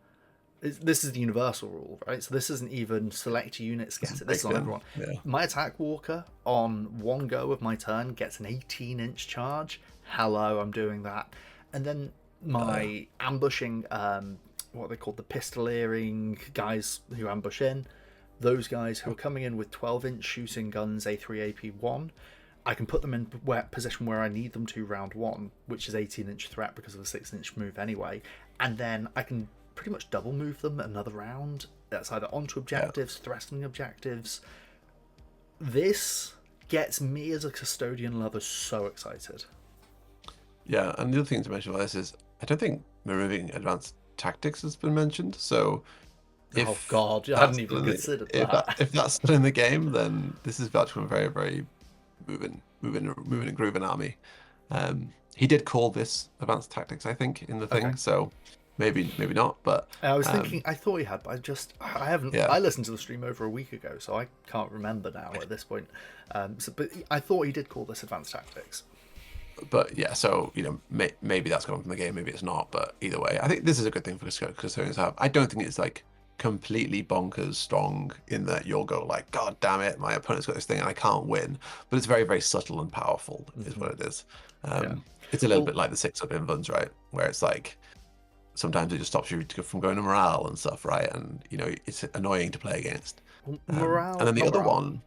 this is the universal rule, right? So this isn't even select units get it. This is on everyone. Yeah. My attack walker on one go of my turn gets an 18-inch charge. Hello, I'm doing that. And then my ambushing, what they call the pistoleering guys who ambush in, those guys who are coming in with 12-inch shooting guns, A3, AP1, I can put them in position where I need them to round 1, which is 18-inch threat because of the 6-inch move anyway, and then I can pretty much double move them another round. That's either onto objectives, threatening objectives. This gets me as a custodian lover so excited. Yeah, and the other thing to mention about this is I don't think removing advanced tactics has been mentioned. So, oh god, I hadn't even considered that. If that's still in the game, then this is about to become a very, very moving and grooving army. He did call this advanced tactics, I think, in the thing. So maybe not. But I was thinking, I thought he had, but I haven't. Yeah. I listened to the stream over a week ago, so I can't remember now at this point. But I thought he did call this advanced tactics. But yeah, so, you know, maybe that's gone from the game, maybe it's not. But either way, I think this is a good thing for custodians to have. I don't think it's like completely bonkers strong in that you'll go like, God damn it, my opponent's got this thing and I can't win. But it's very, very subtle and powerful, is what it is. It's a little bit like the 6-up invulns, right? Where it's like sometimes it just stops you from going to morale and stuff, right? And, you know, it's annoying to play against. Morale. And then the other one.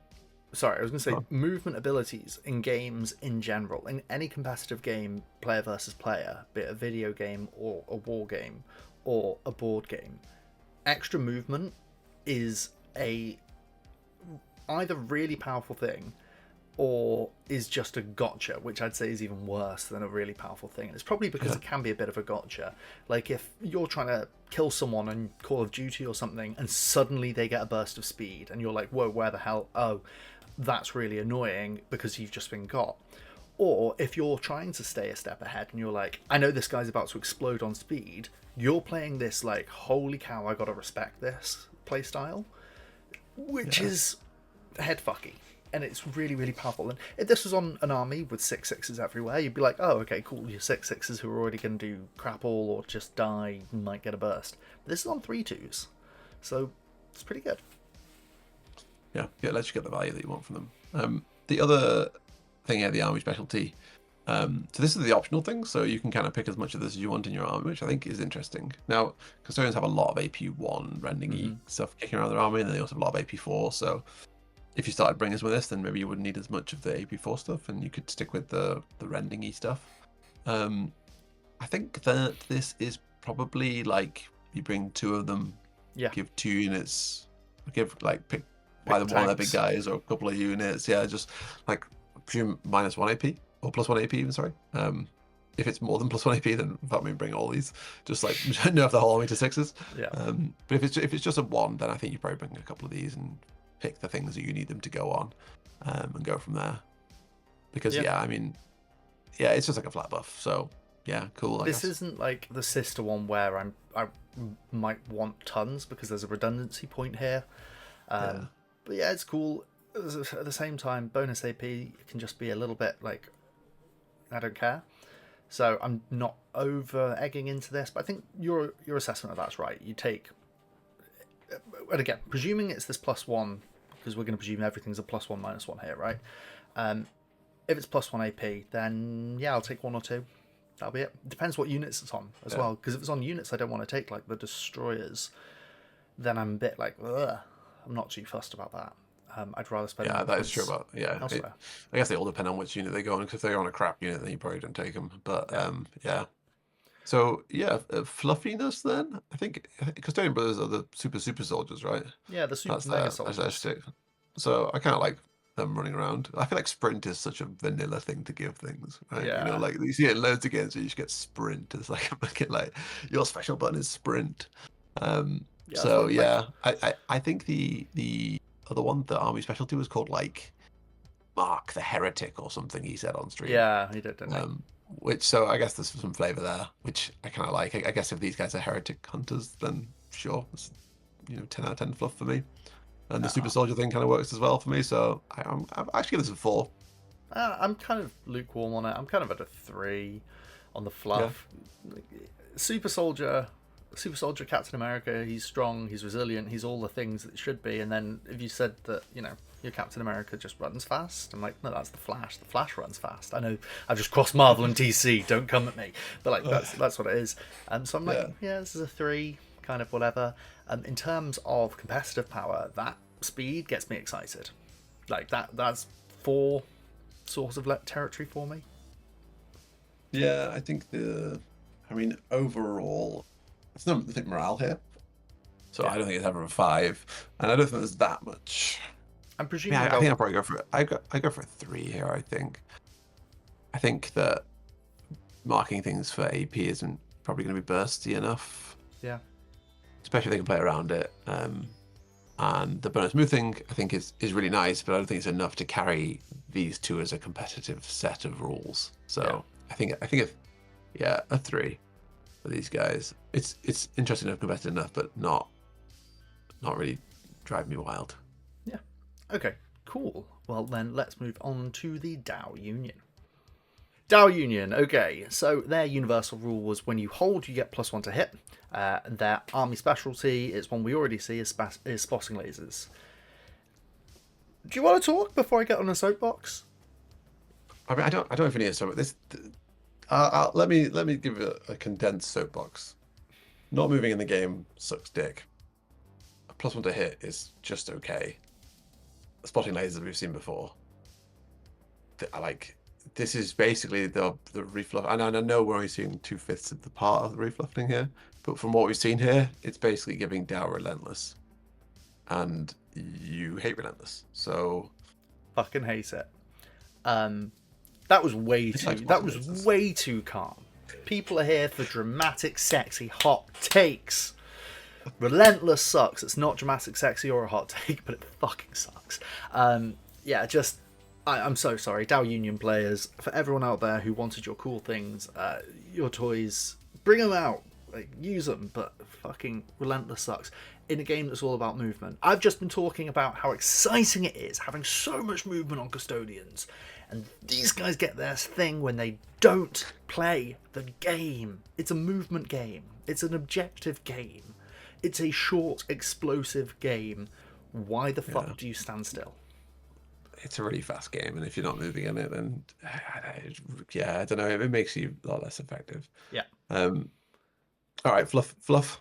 Sorry, I was going to say movement abilities in games in general, in any competitive game, player versus player, be it a video game or a war game or a board game, extra movement is either really powerful thing or is just a gotcha, which I'd say is even worse than a really powerful thing. And it's probably because it can be a bit of a gotcha. Like if you're trying to kill someone in Call of Duty or something and suddenly they get a burst of speed and you're like, whoa, where the hell? Oh, that's really annoying because you've just been got. Or if you're trying to stay a step ahead and you're like, I know this guy's about to explode on speed, you're playing this like, holy cow, I gotta respect this playstyle, which is headfucky. And it's really, really powerful. And if this was on an army with 6/6s everywhere, you'd be like, oh, okay, cool, your 6/6s who are already going to do crap all or just die might get a burst. But this is on 3/2s, so it's pretty good. Yeah, it lets you get the value that you want from them. The other thing here, the army specialty. So this is the optional thing, so you can kind of pick as much of this as you want in your army, which I think is interesting. Now, custodians have a lot of AP1 rending stuff kicking around their army, and then they also have a lot of AP4, so if you started bringers with this, then maybe you wouldn't need as much of the AP4 stuff, and you could stick with the rending-y stuff. I think that this is probably like you bring 2 of them, give 2 units, pick either one of their big guys or a couple of units. Yeah, just like presume -1 AP or +1 AP even. Sorry. If it's more than +1 AP, then without me bring all these, just like nerf the whole army to 6s. Yeah. But if it's just a 1, then I think you probably bring a couple of these and pick the things that you need them to go on, and go from there. Because I mean, it's just like a flat buff. So yeah, cool. This isn't like the sister one where I might want tons because there's a redundancy point here. But yeah, it's cool. At the same time, bonus AP can just be a little bit like, I don't care. So I'm not over egging into this, but I think your assessment of that's right. You take, and again, presuming it's this +1, because we're going to presume everything's a +1 -1 here, right? If it's +1 AP, then yeah, I'll take 1 or 2. That'll be it. Depends what units it's on as well, because if it's on units I don't want to take, like the destroyers, then I'm a bit like, ugh, I'm not too fussed about that. I'd rather spend. Yeah, that is true about I guess they all depend on which unit they go on. Because if they're on a crap unit, then you probably don't take them. But yeah. So yeah, fluffiness then. I think Custodian Brothers are the super soldiers, right? Yeah, the super mega soldiers. So I kind of like them running around. I feel like sprint is such a vanilla thing to give things, right? Yeah. You know, like you see it in loads of games where you just get sprint. It's like your special button is sprint. So yeah, I think the other one, the army specialty, was called like Mark the Heretic or something. He said on stream. Yeah, he did, didn't he? Which, so I guess there's some flavor there, which I kind of like. I guess if these guys are heretic hunters, then sure, it's, 10 out of 10 fluff for me. And the super soldier thing kind of works as well for me, so I'm actually giving this a 4. I'm kind of lukewarm on it. I'm kind of at a 3 on the fluff. Yeah. Super soldier Captain America, he's strong, he's resilient, he's all the things that it should be. And then if you said that, your Captain America just runs fast, I'm like, no, that's the Flash. The Flash runs fast. I know I've just crossed Marvel and DC, don't come at me. But like that's what it is. And so I'm like, yeah, this is a 3, kind of whatever. In terms of competitive power, that speed gets me excited. Like that's 4 sort of territory for me. Yeah, I think overall, it's not the morale here. So I don't think it's ever a 5, and I don't think there's that much. I'm presuming. I think I'll probably go for it. I go for a 3 here. I think that marking things for AP isn't probably going to be bursty enough. Yeah. Especially if they can play around it. And the bonus move thing, I think, is really nice, but I don't think it's enough to carry these two as a competitive set of rules. So I think a 3 for these guys. It's interesting enough, competitive enough, but not really drive me wild. Yeah. Okay. Cool. Well, then let's move on to the DAO Union. DAO Union, okay, so their universal rule was when you hold, you get +1 to hit. Their army specialty is one we already see, is spotting lasers. Do you want to talk before I get on a soapbox? I mean, I don't know if we need a soapbox. Let me give a condensed soapbox. Not moving in the game sucks dick. A +1 to hit is just okay. Spotting lasers we've seen before. This is basically the refluff, and I know we're only seeing 2/5 of the part of the refluffing here, but from what we've seen here, it's basically giving DAO Relentless, and you hate Relentless, so fucking hate it. That was way too calm. People are here for dramatic, sexy, hot takes. Relentless sucks. It's not dramatic, sexy, or a hot take, but it fucking sucks. I'm so sorry, DAO Union players, for everyone out there who wanted your cool things, your toys, bring them out, use them, but fucking Relentless sucks. In a game that's all about movement. I've just been talking about how exciting it is, having so much movement on Custodians, and these guys get their thing when they don't play the game. It's a movement game. It's an objective game. It's a short, explosive game. Why the fuck do you stand still? It's a really fast game, and if you're not moving in it, then I don't know. It makes you a lot less effective. Yeah. All right, fluff.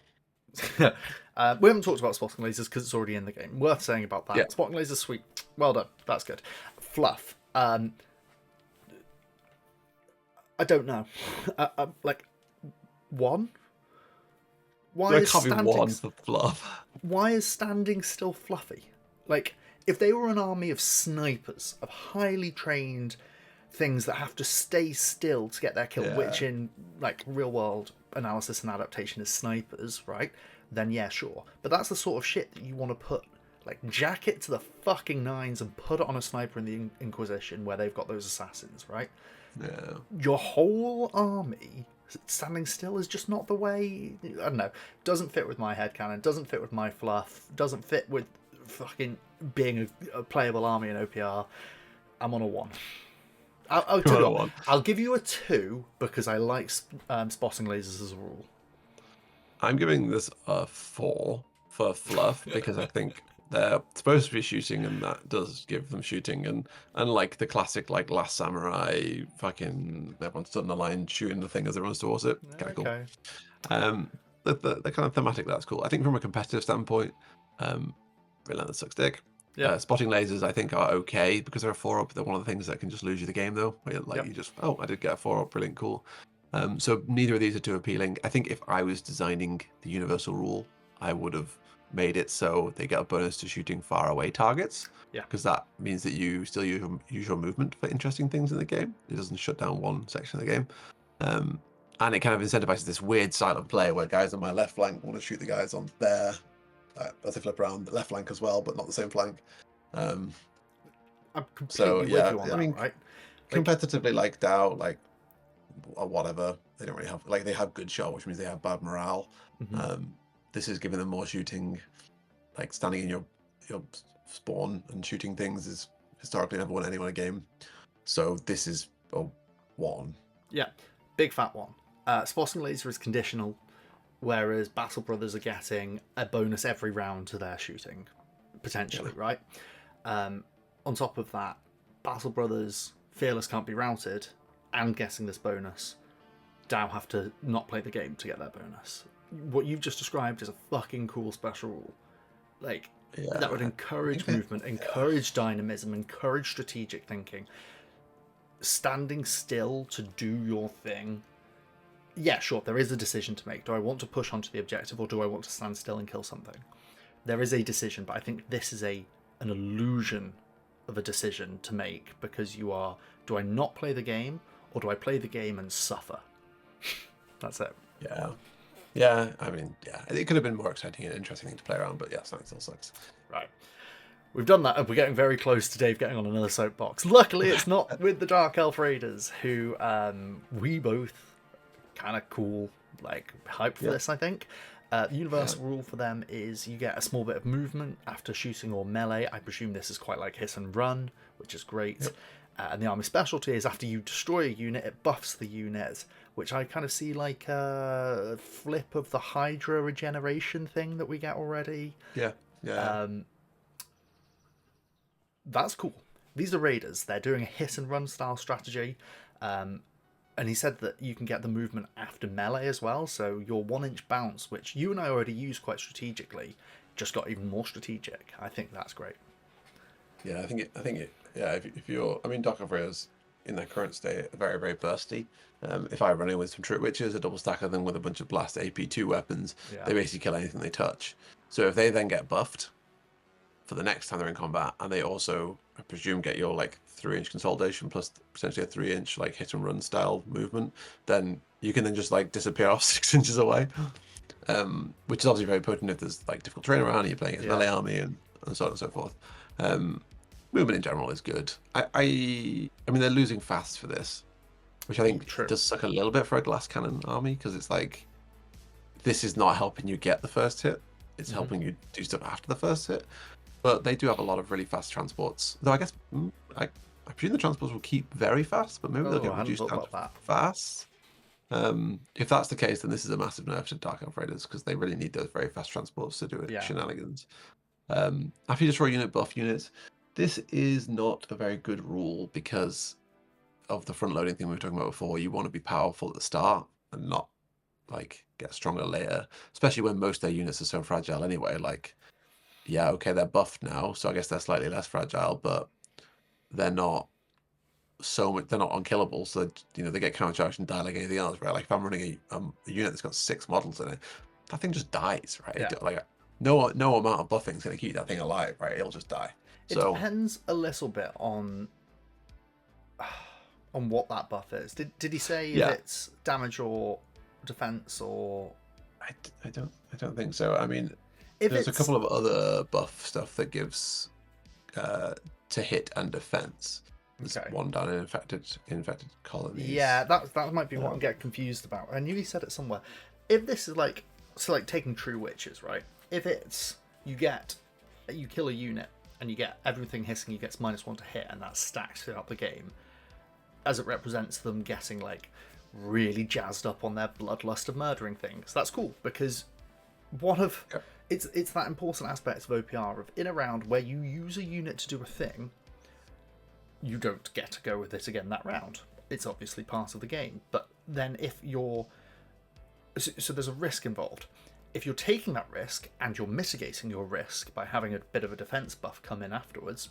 We haven't talked about spotting lasers because it's already in the game. Worth saying about that. Yeah. Spotting lasers, sweet. Well done. That's good. Fluff. I don't know. 1. Why there can't be 1 for fluff. Why is standing still fluffy? If they were an army of snipers, of highly trained things that have to stay still to get their kill, which in real world analysis and adaptation is snipers, right? Then yeah, sure. But that's the sort of shit that you want to put, jack it to the fucking 9s and put it on a sniper in the Inquisition where they've got those assassins, right? Yeah. Your whole army standing still is just not the way. I don't know. Doesn't fit with my headcanon. Doesn't fit with my fluff. Doesn't fit with fucking being a playable army in OPR. I'm on a 1. I'll give you a 2 because I like spotting lasers as a rule. I'm giving this a 4 for fluff because I think they're supposed to be shooting, and that does give them shooting, and like the classic Last Samurai, fucking everyone stood in the line shooting the thing as it runs towards it. Kind of cool. The kind of thematic, that's cool. I think from a competitive standpoint, Relentless sucks dick. Yeah. Spotting lasers, I think, are okay because they're a 4-up. They're one of the things that can just lose you the game, though. You just, I did get a 4-up, brilliant, cool. So neither of these are too appealing. I think if I was designing the universal rule, I would have made it so they get a bonus to shooting far away targets. Yeah. Because that means that you still use your movement for interesting things in the game. It doesn't shut down one section of the game. And it kind of incentivizes this weird silent play where guys on my left flank want to shoot the guys on there as they flip around the left flank as well, but not the same flank. I'm completely with you on that, right? Competitively, like DAO, like or whatever, they don't really have they have good shot, which means they have bad morale. This is giving them more shooting, like standing in your spawn and shooting things is historically never won anyone a game. So this is a 1. Yeah, big fat 1. Spotting Laser is conditional, whereas Battle Brothers are getting a bonus every round to their shooting, potentially, right? On top of that, Battle Brothers Fearless can't be routed, and getting this bonus, DAO have to not play the game to get that bonus. What you've just described is a fucking cool special rule. That would encourage movement, encourage dynamism, encourage strategic thinking. Standing still to do your thing. Yeah, sure, there is a decision to make. Do I want to push onto the objective, or do I want to stand still and kill something? There is a decision, but I think this is an illusion of a decision to make, because you are, do I not play the game, or do I play the game and suffer? That's it. Yeah, I mean, it could have been more exciting and interesting thing to play around, but something still sucks. Right. We've done that, and we're getting very close to Dave getting on another soapbox. Luckily, it's not with the Dark Elf Raiders, who we both kind of cool, hype for this, I think. The universal rule for them is you get a small bit of movement after shooting or melee. I presume this is quite like hit and run, which is great. Yep. And the army specialty is after you destroy a unit, it buffs the unit, which I kind of see like a flip of the Hydra regeneration thing that we get already. Yeah. That's cool. These are raiders. They're doing a hit and run style strategy. And he said that you can get the movement after melee as well. So your 1-inch bounce, which you and I already use quite strategically, just got even more strategic. I think that's great. Yeah, I think it. Yeah, if you're, I mean, Dark Elf Raiders in their current state are very, very bursty. If I run in with some Trick Witches, a double stacker them with a bunch of blast AP2 weapons, they basically kill anything they touch. So if they then get buffed for the next time they're in combat, and they also, I presume, get your 3-inch consolidation plus potentially a 3-inch hit and run style movement, then you can then just disappear off 6 inches away, which is obviously very potent if there's difficult terrain around and you're playing as melee army and so on and so forth. Movement in general is good. I mean, they're losing fast for this, which I think does suck a little bit for a glass cannon army, because it's this is not helping you get the first hit. It's helping you do stuff after the first hit. But they do have a lot of really fast transports. Though I guess I presume the transports will keep very fast, but maybe they'll get reduced down to fast. If that's the case, then this is a massive nerf to Dark Elf Raiders, because they really need those very fast transports to do it shenanigans. After you destroy unit, buff units. This is not a very good rule because of the front loading thing we were talking about before. You want to be powerful at the start and not get stronger later, especially when most of their units are so fragile anyway. Okay, they're buffed now, so I guess they're slightly less fragile, but they're not they're not unkillable, so they get countercharged and die like anything else, right? If I'm running a unit that's got 6 models in it, that thing just dies, right? No amount of buffing is going to keep that thing alive, right? It'll just die. It depends a little bit on what that buff is. Did he say if it's damage or defense or? I don't think so. I mean, there's a couple of other buff stuff that gives to hit and defense. There's one down in infected colonies. Yeah, that might be what I'm getting confused about. I knew he said it somewhere. If this is taking True Witches, right? If it's you kill a unit and you get everything hissing, you get -1 to hit, and that's stacked throughout the game, as it represents them getting really jazzed up on their bloodlust of murdering things. That's cool, because it's that important aspect of OPR of in a round where you use a unit to do a thing, you don't get to go with it again that round. It's obviously part of the game, but then if you're so there's a risk involved. If you're taking that risk and you're mitigating your risk by having a bit of a defense buff come in afterwards,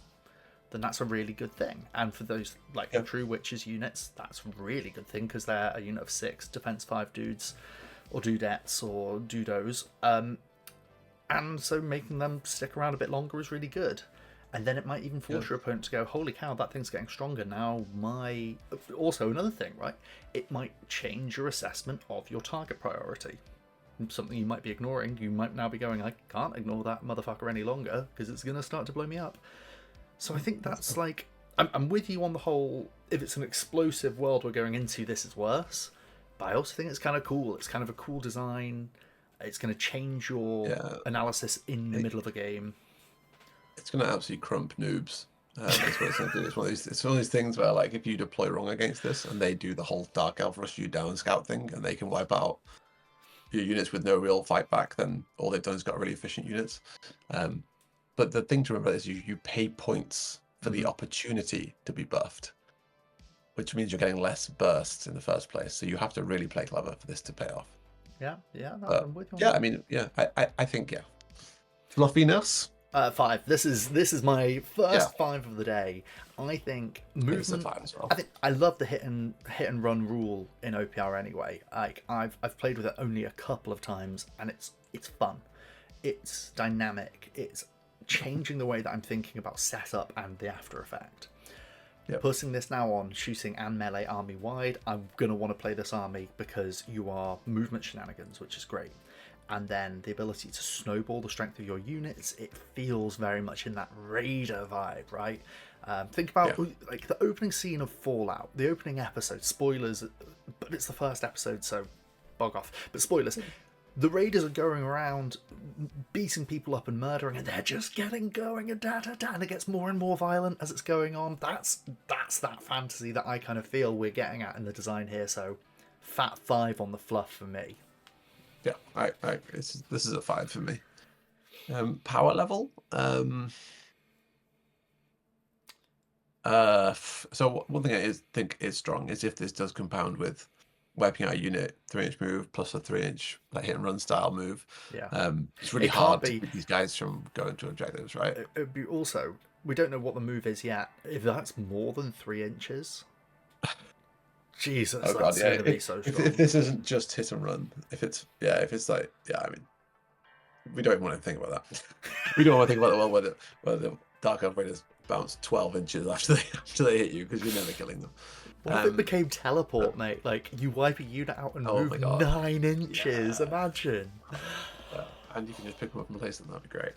then that's a really good thing. And for those True Witches units, that's a really good thing, because they're a unit of 6 defense 5 dudes or dudettes or dudos. And so making them stick around a bit longer is really good. And then it might even force your opponent to go, holy cow, that thing's getting stronger now. Also, another thing, right? It might change your assessment of your target priority. Something you might be ignoring. You might now be going, I can't ignore that motherfucker any longer because it's going to start to blow me up. So I think that's like... I'm with you on the whole, if it's an explosive world we're going into, this is worse. But I also think it's kind of cool. It's kind of a cool design. It's going to change your analysis in the middle of the game. It's going to absolutely crump noobs. That's what it's going to do. It's one of these things where, like, if you deploy wrong against this and they do the whole Dark Elf rush you down scout thing and they can wipe out your units with no real fight back, then all they've done is got really efficient units. But the thing to remember is you pay points for the opportunity to be buffed, which means you're getting less bursts in the first place. So you have to really play clever for this to pay off. I'm with you on that. I mean, I think, fluffiness. 5. This is my first 5 of the day. I think movement. It's a 5 as well. I love the hit and run rule in OPR anyway. Like I've played with it only a couple of times, and it's fun. It's dynamic. It's changing the way that I'm thinking about setup and the after effect. Putting this now on shooting and melee army wide, I'm gonna want to play this army because you are movement shenanigans, which is great. And then the ability to snowball the strength of your units, it feels very much in that Raider vibe, right? Think about like the opening scene of Fallout, the opening episode, spoilers, but it's the first episode, so bog off. But spoilers, the Raiders are going around beating people up and murdering, and they're just getting going, and and it gets more and more violent as it's going on. That's that fantasy that I kind of feel we're getting at in the design here, so fat 5 on the fluff for me. Yeah, this is a 5 for me. Power level. So one thing I think is strong is if this does compound with wiping out a unit, 3-inch move plus a 3-inch like hit and run style move. It's really hard to keep these guys from going to objectives, right? It would be also, we don't know what the move is yet. If that's more than 3 inches. Jesus, that's going to be so strong. If this isn't just hit and run, if it's like, I mean, we don't even want to think about that. We don't want to think about the world where the Dark Elf Raiders bounce 12 inches after they hit you because you're never killing them. What if it became teleport, mate? Like, you wipe a unit out and move 9 inches, imagine. And you can just pick them up and place them, that'd be great.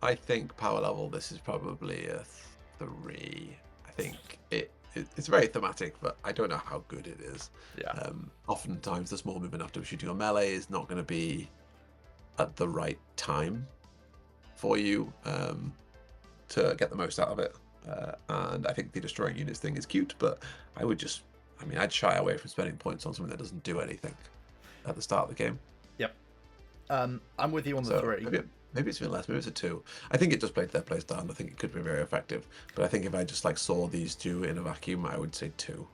I think power level, this is probably a 3. I think it's very thematic, but I don't know how good it is. Oftentimes the small movement after shooting on melee is not going to be at the right time for you to get the most out of it. And I think the destroying units thing is cute, but I'd shy away from spending points on something that doesn't do anything at the start of the game. I'm with you on the 3. Maybe it's even less. Maybe it's a 2. I think it just played their play style, and I think it could be very effective. But I think if I just saw these two in a vacuum, I would say 2.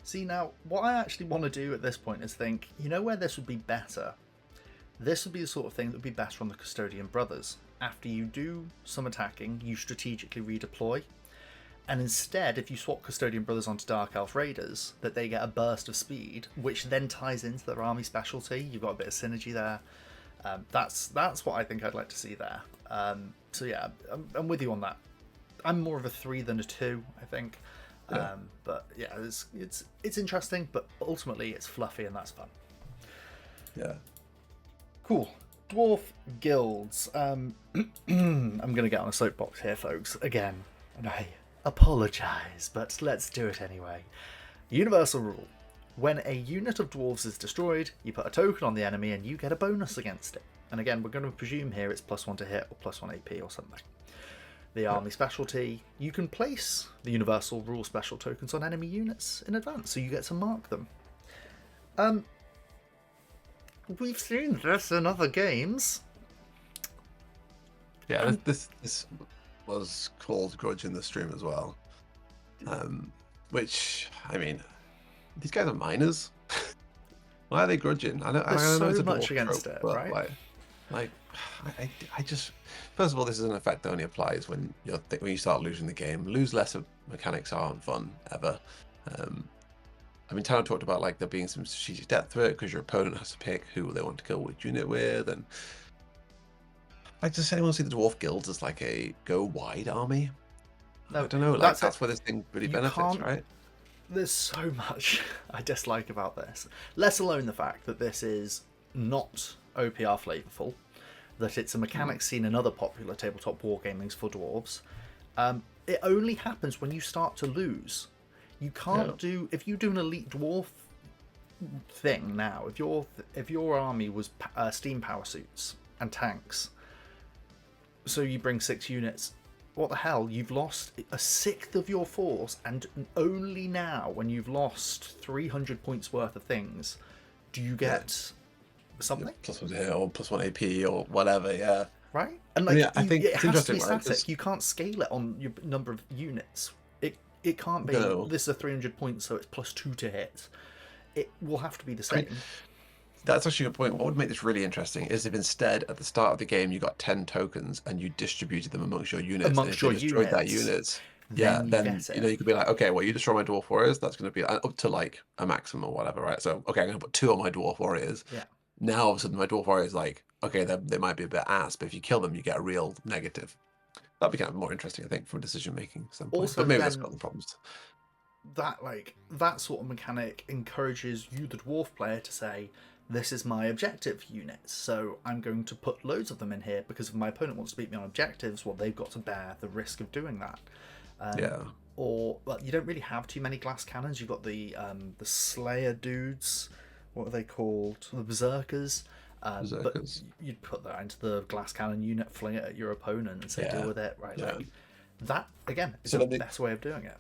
See, now what I actually want to do at this point is think, you know where this would be better? This would be the sort of thing that would be better on the Custodian Brothers. After you do some attacking, you strategically redeploy. And instead, if you swap Custodian Brothers onto Dark Elf Raiders, that they get a burst of speed, which then ties into their army specialty. You've got a bit of synergy there. That's what I think I'd like to see there. So yeah, I'm with you on that. I'm more of a 3 than a 2, I think. But yeah, it's interesting, but ultimately it's fluffy and that's fun. Yeah. Cool. Dwarf Guilds. I'm going to get on a soapbox here, folks, again, and I apologise, but let's do it anyway. Universal rule. When a unit of dwarves is destroyed, you put a token on the enemy and you get a bonus against it. And again, we're going to presume here it's +1 to hit or +1 AP or something. The army specialty, you can place the universal rule special tokens on enemy units in advance, so you get to mark them. We've seen this in other games. Yeah, this was called Grudge in the stream as well. Which, I mean, these guys are miners. Why are they grudging? I don't know. It's so much against it, right? I just, first of all, this is an effect that only applies when you start losing the game. Lose less of mechanics aren't fun ever. I mean, Tano talked about like there being some strategic depth to it because your opponent has to pick who they want to kill which unit with, and I just anyone see the Dwarf Guilds as like a go wide army. No, I don't know. Like that's where this thing really benefits, right? There's so much I dislike about this. Let alone the fact that this is not OPR flavorful, that it's a mechanic seen in other popular tabletop wargamings for dwarves. It only happens when you start to lose. You can't do if you do an elite dwarf thing now. If your army was steam power suits and tanks, so you bring 6 units. What the hell? You've lost a sixth of your force, and only now, when you've lost 300 points worth of things, do you get something? +1 hit or +1 AP or whatever, yeah. Right? And like, I think it it's has to be interesting, static. You can't scale it on your number of units. It can't be, this is a 300 points, so it's +2 to hit. It will have to be the same. That's actually a good point. What would make this really interesting is if instead, at the start of the game, you got 10 tokens and you distributed them amongst your units. Amongst your destroyed that unit, then you could be like, okay, well, you destroy my dwarf warriors, that's going to be up to like a maximum or whatever, right? So, okay, I'm going to put 2 on my dwarf warriors. Yeah. Now, all of a sudden, my dwarf warriors like, okay, they might be a bit ass, but if you kill them, you get a real negative. That'd be kind of more interesting, I think, from a decision-making standpoint. Also, but maybe that's got the problems. That sort of mechanic encourages you, the dwarf player, to say, this is my objective units, so I'm going to put loads of them in here, because if my opponent wants to beat me on objectives, well, they've got to bear the risk of doing that. Or, well, you don't really have too many glass cannons. You've got the Slayer dudes. What are they called? The Berserkers. But you'd put that into the glass cannon unit, fling it at your opponent, and say, deal with it. Right? Yeah. Like, that, again, is the best way of doing it.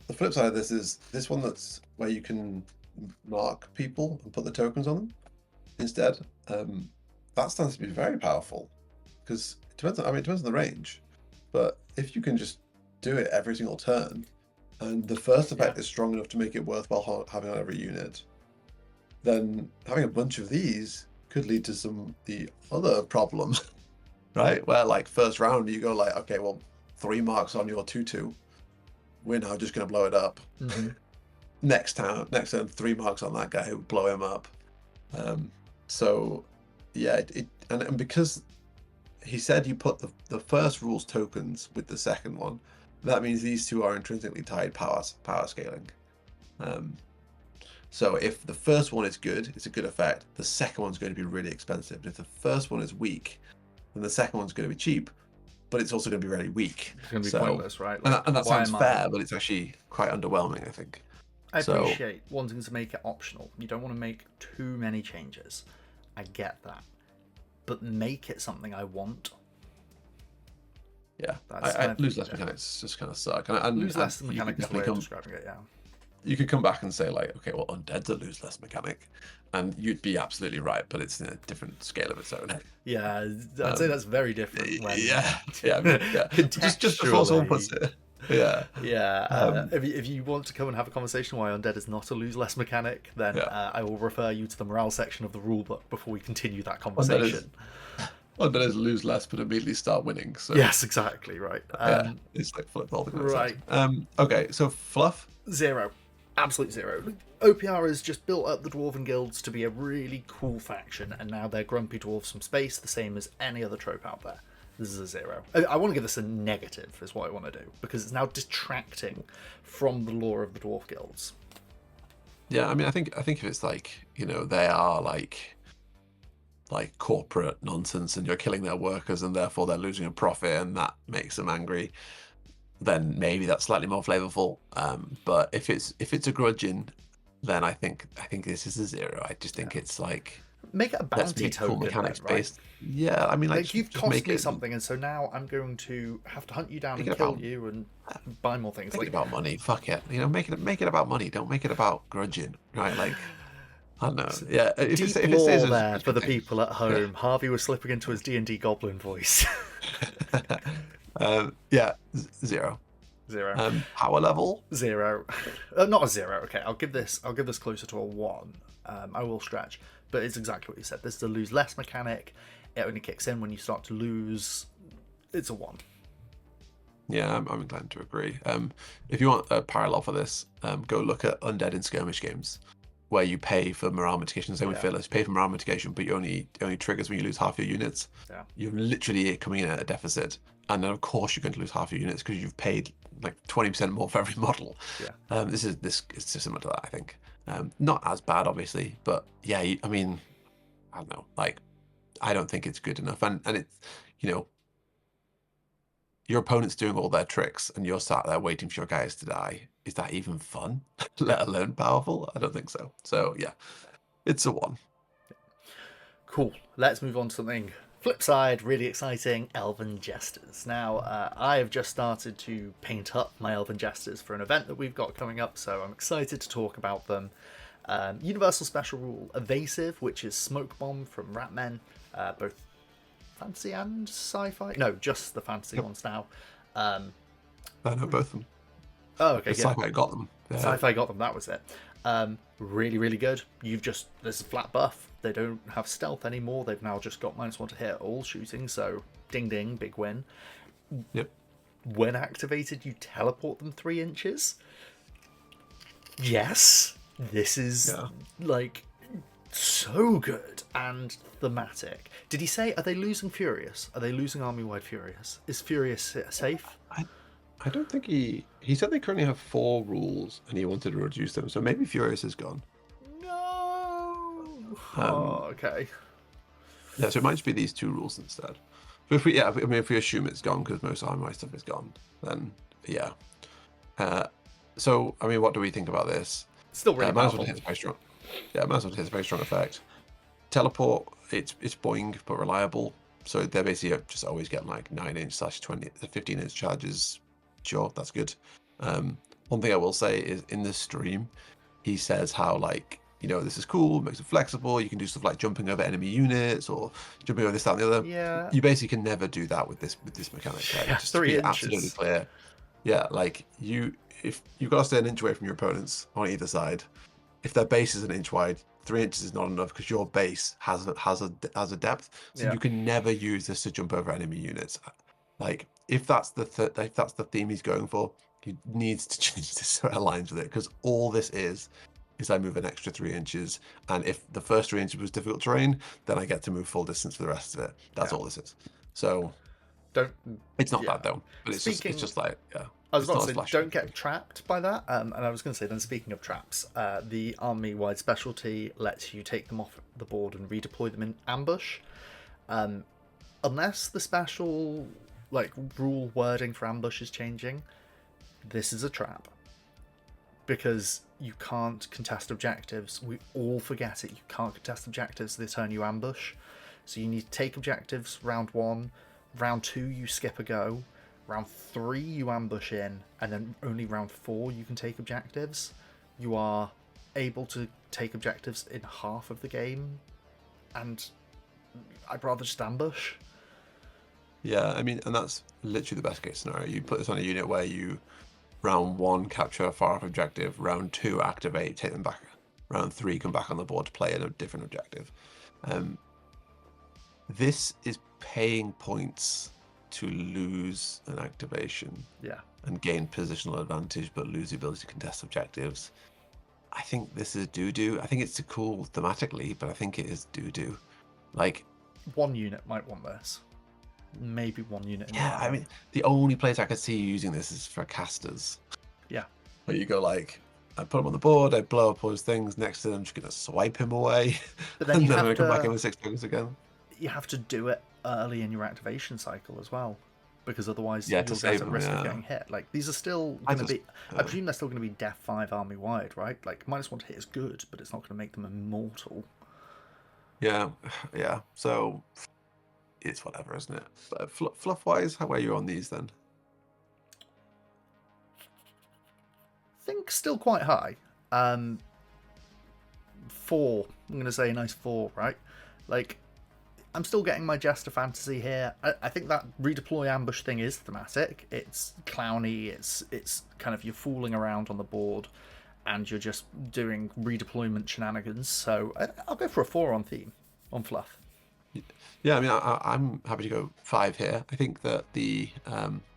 The flip side of this is this one that's where you can mark people and put the tokens on them instead. That stands to be very powerful because it depends on the range, but if you can just do it every single turn and the first effect is strong enough to make it worthwhile having on every unit, then having a bunch of these could lead to some the other problems, right? Where like first round you go like, okay, well, 3 marks on your 2/2, we're now just going to blow it up. Next turn 3 marks on that guy, who blow him up. So yeah, and because he said you put the first rules tokens with the second one, that means these two are intrinsically tied power scaling. So if the first one is good, it's a good effect, the second one's going to be really expensive. And if the first one is weak, then the second one's going to be cheap, but it's also going to be really weak. It's going to be pointless, right? Like, and that sounds fair, but it's actually quite underwhelming, I think. I appreciate wanting to make it optional. You don't want to make too many changes. I get that. But make it something I want. Yeah, I lose less mechanics just kind of suck. And lose less mechanics is the way of describing it, yeah. You could come back and say, like, okay, well, Undead's a lose less mechanic. And you'd be absolutely right, but it's in a different scale of its own. Yeah, I'd say that's very different. Yeah. Just before someone puts it. Yeah. If you want to come and have a conversation why Undead is not a lose less mechanic, then I will refer you to the morale section of the rulebook before we continue that conversation. Undead is lose less, but immediately start winning. So yes, exactly right. It's like flip all the good right. Okay, so fluff 0. Absolute 0. OPR has just built up the Dwarven Guilds to be a really cool faction, and now they're grumpy dwarves from space, the same as any other trope out there. This is a 0. I want to give this a negative, is what I want to do, because it's now detracting from the lore of the Dwarf Guilds. Yeah, I mean, I think if it's like, you know, they are like corporate nonsense, and you're killing their workers, and therefore they're losing a profit, and that makes them angry, then maybe that's slightly more flavorful. But if it's a grudging, then I think this is a 0. I just think it's like, make it a bounty token, mechanics then, right? based. Yeah, I mean, like you've cost me something, and so now I'm going to have to hunt you down and kill you and buy more things. Make it about money. Fuck it. You know, make it about money. Don't make it about grudging, right? Like, I don't know. Yeah, if deep lore there for the people at home. Yeah. Harvey was slipping into his D&D goblin voice. Yeah, 0. 0. Power level 0. Not a 0. Okay, I'll give this closer to a 1. I will stretch, but it's exactly what you said. This is a lose less mechanic. It only kicks in when you start to lose. It's a 1. Yeah, I'm inclined to agree. If you want a parallel for this, go look at Undead in skirmish games, where you pay for morale mitigation. Same with fillers, you pay for morale mitigation, but you only triggers when you lose half your units. Yeah. You're literally coming in at a deficit, and then of course you're going to lose half your units because you've paid like 20% more for every model. Yeah. This is similar to that, I think. Not as bad, obviously, but yeah, I mean, I don't know. Like, I don't think it's good enough, and it's, you know, your opponent's doing all their tricks and you're sat there waiting for your guys to die. Is that even fun? Let alone powerful? I don't think so. So yeah, it's a 1. Cool. Let's move on to something flip side, really exciting, Elven Jesters. Now, I have just started to paint up my Elven Jesters for an event that we've got coming up, so I'm excited to talk about them. Universal special rule Evasive, which is Smoke Bomb from Ratmen, both fantasy and sci-fi. No, just the fantasy ones now. I know both of them. Oh, okay. Yeah. Sci-fi got them. Sci-fi got them. That was it. Really, really good. There's a flat buff. They don't have stealth anymore. They've now just got -1 to hit all shooting. So ding ding, big win. Yep. When activated, you teleport them 3 inches. Yes, this is like so good and thematic. Did he say, are they losing Furious? Are they losing army-wide Furious? Is Furious safe? I don't think he said they currently have 4 rules and he wanted to reduce them, so maybe Furious is gone. No. Okay. Yeah, so it might just be these 2 rules instead. But if we assume it's gone because most army-wide stuff is gone, then yeah. So I mean, what do we think about this? Still really powerful. Hits very strong. Yeah, might as well hit a very strong effect. Teleport, it's boing but reliable. So they're basically just always getting like 9-inch / 15-inch charges. Sure, that's good. One thing I will say is in the stream, he says how, like, you know, this is cool, makes it flexible. You can do stuff like jumping over enemy units or jumping over this, that, and the other. Yeah. You basically can never do that with this mechanic. Right? Yeah, just to be 3 inches. absolutely clear. Yeah, like if you've got to stay an inch away from your opponents on either side, if their base is an inch wide, 3 inches is not enough because your base has a depth. So you can never use this to jump over enemy units. Like if that's the theme he's going for, he needs to change this so it aligns with it, because all this is I move an extra 3 inches, and if the first 3 inches was difficult terrain, then I get to move full distance for the rest of it. That's all this is. So it's not bad though, but it's just like I was about to say, don't get trapped by that. And I was going to say, then speaking of traps, the army-wide specialty lets you take them off the board and redeploy them in ambush. Unless the special rule wording for ambush is changing, this is a trap. Because you can't contest objectives. We all forget it. You can't contest objectives the turn you ambush. So you need to take objectives round 1. Round 2, you skip a go. Round 3, you ambush in, and then only round 4 you can take objectives. You are able to take objectives in half of the game, and I'd rather just ambush. Yeah, I mean, and that's literally the best case scenario. You put this on a unit where you round 1 capture a far off objective, round 2 activate, take them back, round 3 come back on the board to play a different objective. This is paying points to lose an activation and gain positional advantage, but lose the ability to contest objectives. I think this is doo-doo. I think it's cool thematically, but I think it is doo-doo. Like, one unit might want this. Maybe one unit. I mean, the only place I could see you using this is for casters. Yeah. Where you go like, I put him on the board, I blow up all his things next to them, I'm just going to swipe him away. But then and you then have I to come back in with 6 tokens again. You have to do it early in your activation cycle as well, because otherwise you'll get at risk of getting hit. Like, these are still going to be... I presume they're still going to be Def 5 army-wide, right? Like, -1 to hit is good, but it's not going to make them immortal. Yeah. So, it's whatever, isn't it? But fluff-wise, how are you on these then? I think still quite high. 4. I'm going to say a nice 4, right? Like, I'm still getting my Jester fantasy here. I think that redeploy ambush thing is thematic. It's clowny. It's kind of you're fooling around on the board, and you're just doing redeployment shenanigans. So I'll go for a 4 on theme, on fluff. Yeah, I mean, I'm happy to go 5 here. I think that we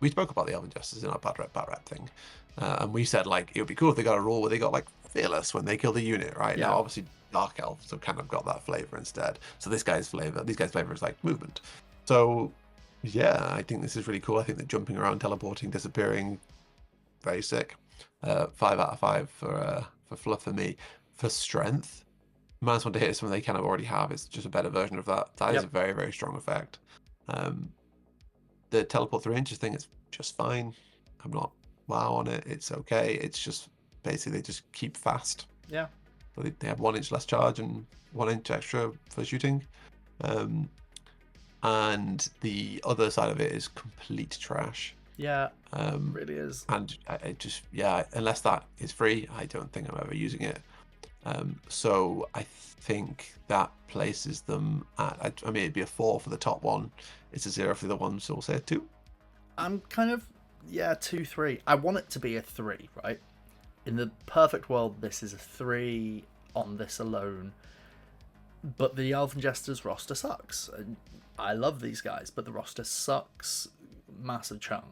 spoke about the Elven Jesters in our bad rep thing, and we said like it would be cool if they got a rule where they got like fearless when they killed a unit, right? Yeah. Now, obviously, Dark Elves have kind of got that flavor instead. So these guys' flavor is like movement. So yeah, I think this is really cool. I think that jumping around, teleporting, disappearing, very sick. 5 out of 5 for fluff for me. For strength, -1 to hit is something they kind of already have. It's just a better version of that. That is a very, very strong effect. The teleport 3 inches thing is just fine. I'm not wow on it. It's okay. It's just basically they just keep fast. Yeah. So they have 1 inch less charge and 1 inch extra for shooting. And the other side of it is complete trash. Yeah, it really is. And I just, unless that is free, I don't think I'm ever using it. So I think that places them at, I mean, it'd be a 4 for the top one. It's a 0 for the other one, so we'll say a 2. I'm kind of, 2, 3. I want it to be a 3, right? In the perfect world, this is a 3 on this alone. But the Elven Jesters roster sucks. I love these guys, but the roster sucks massive chunk.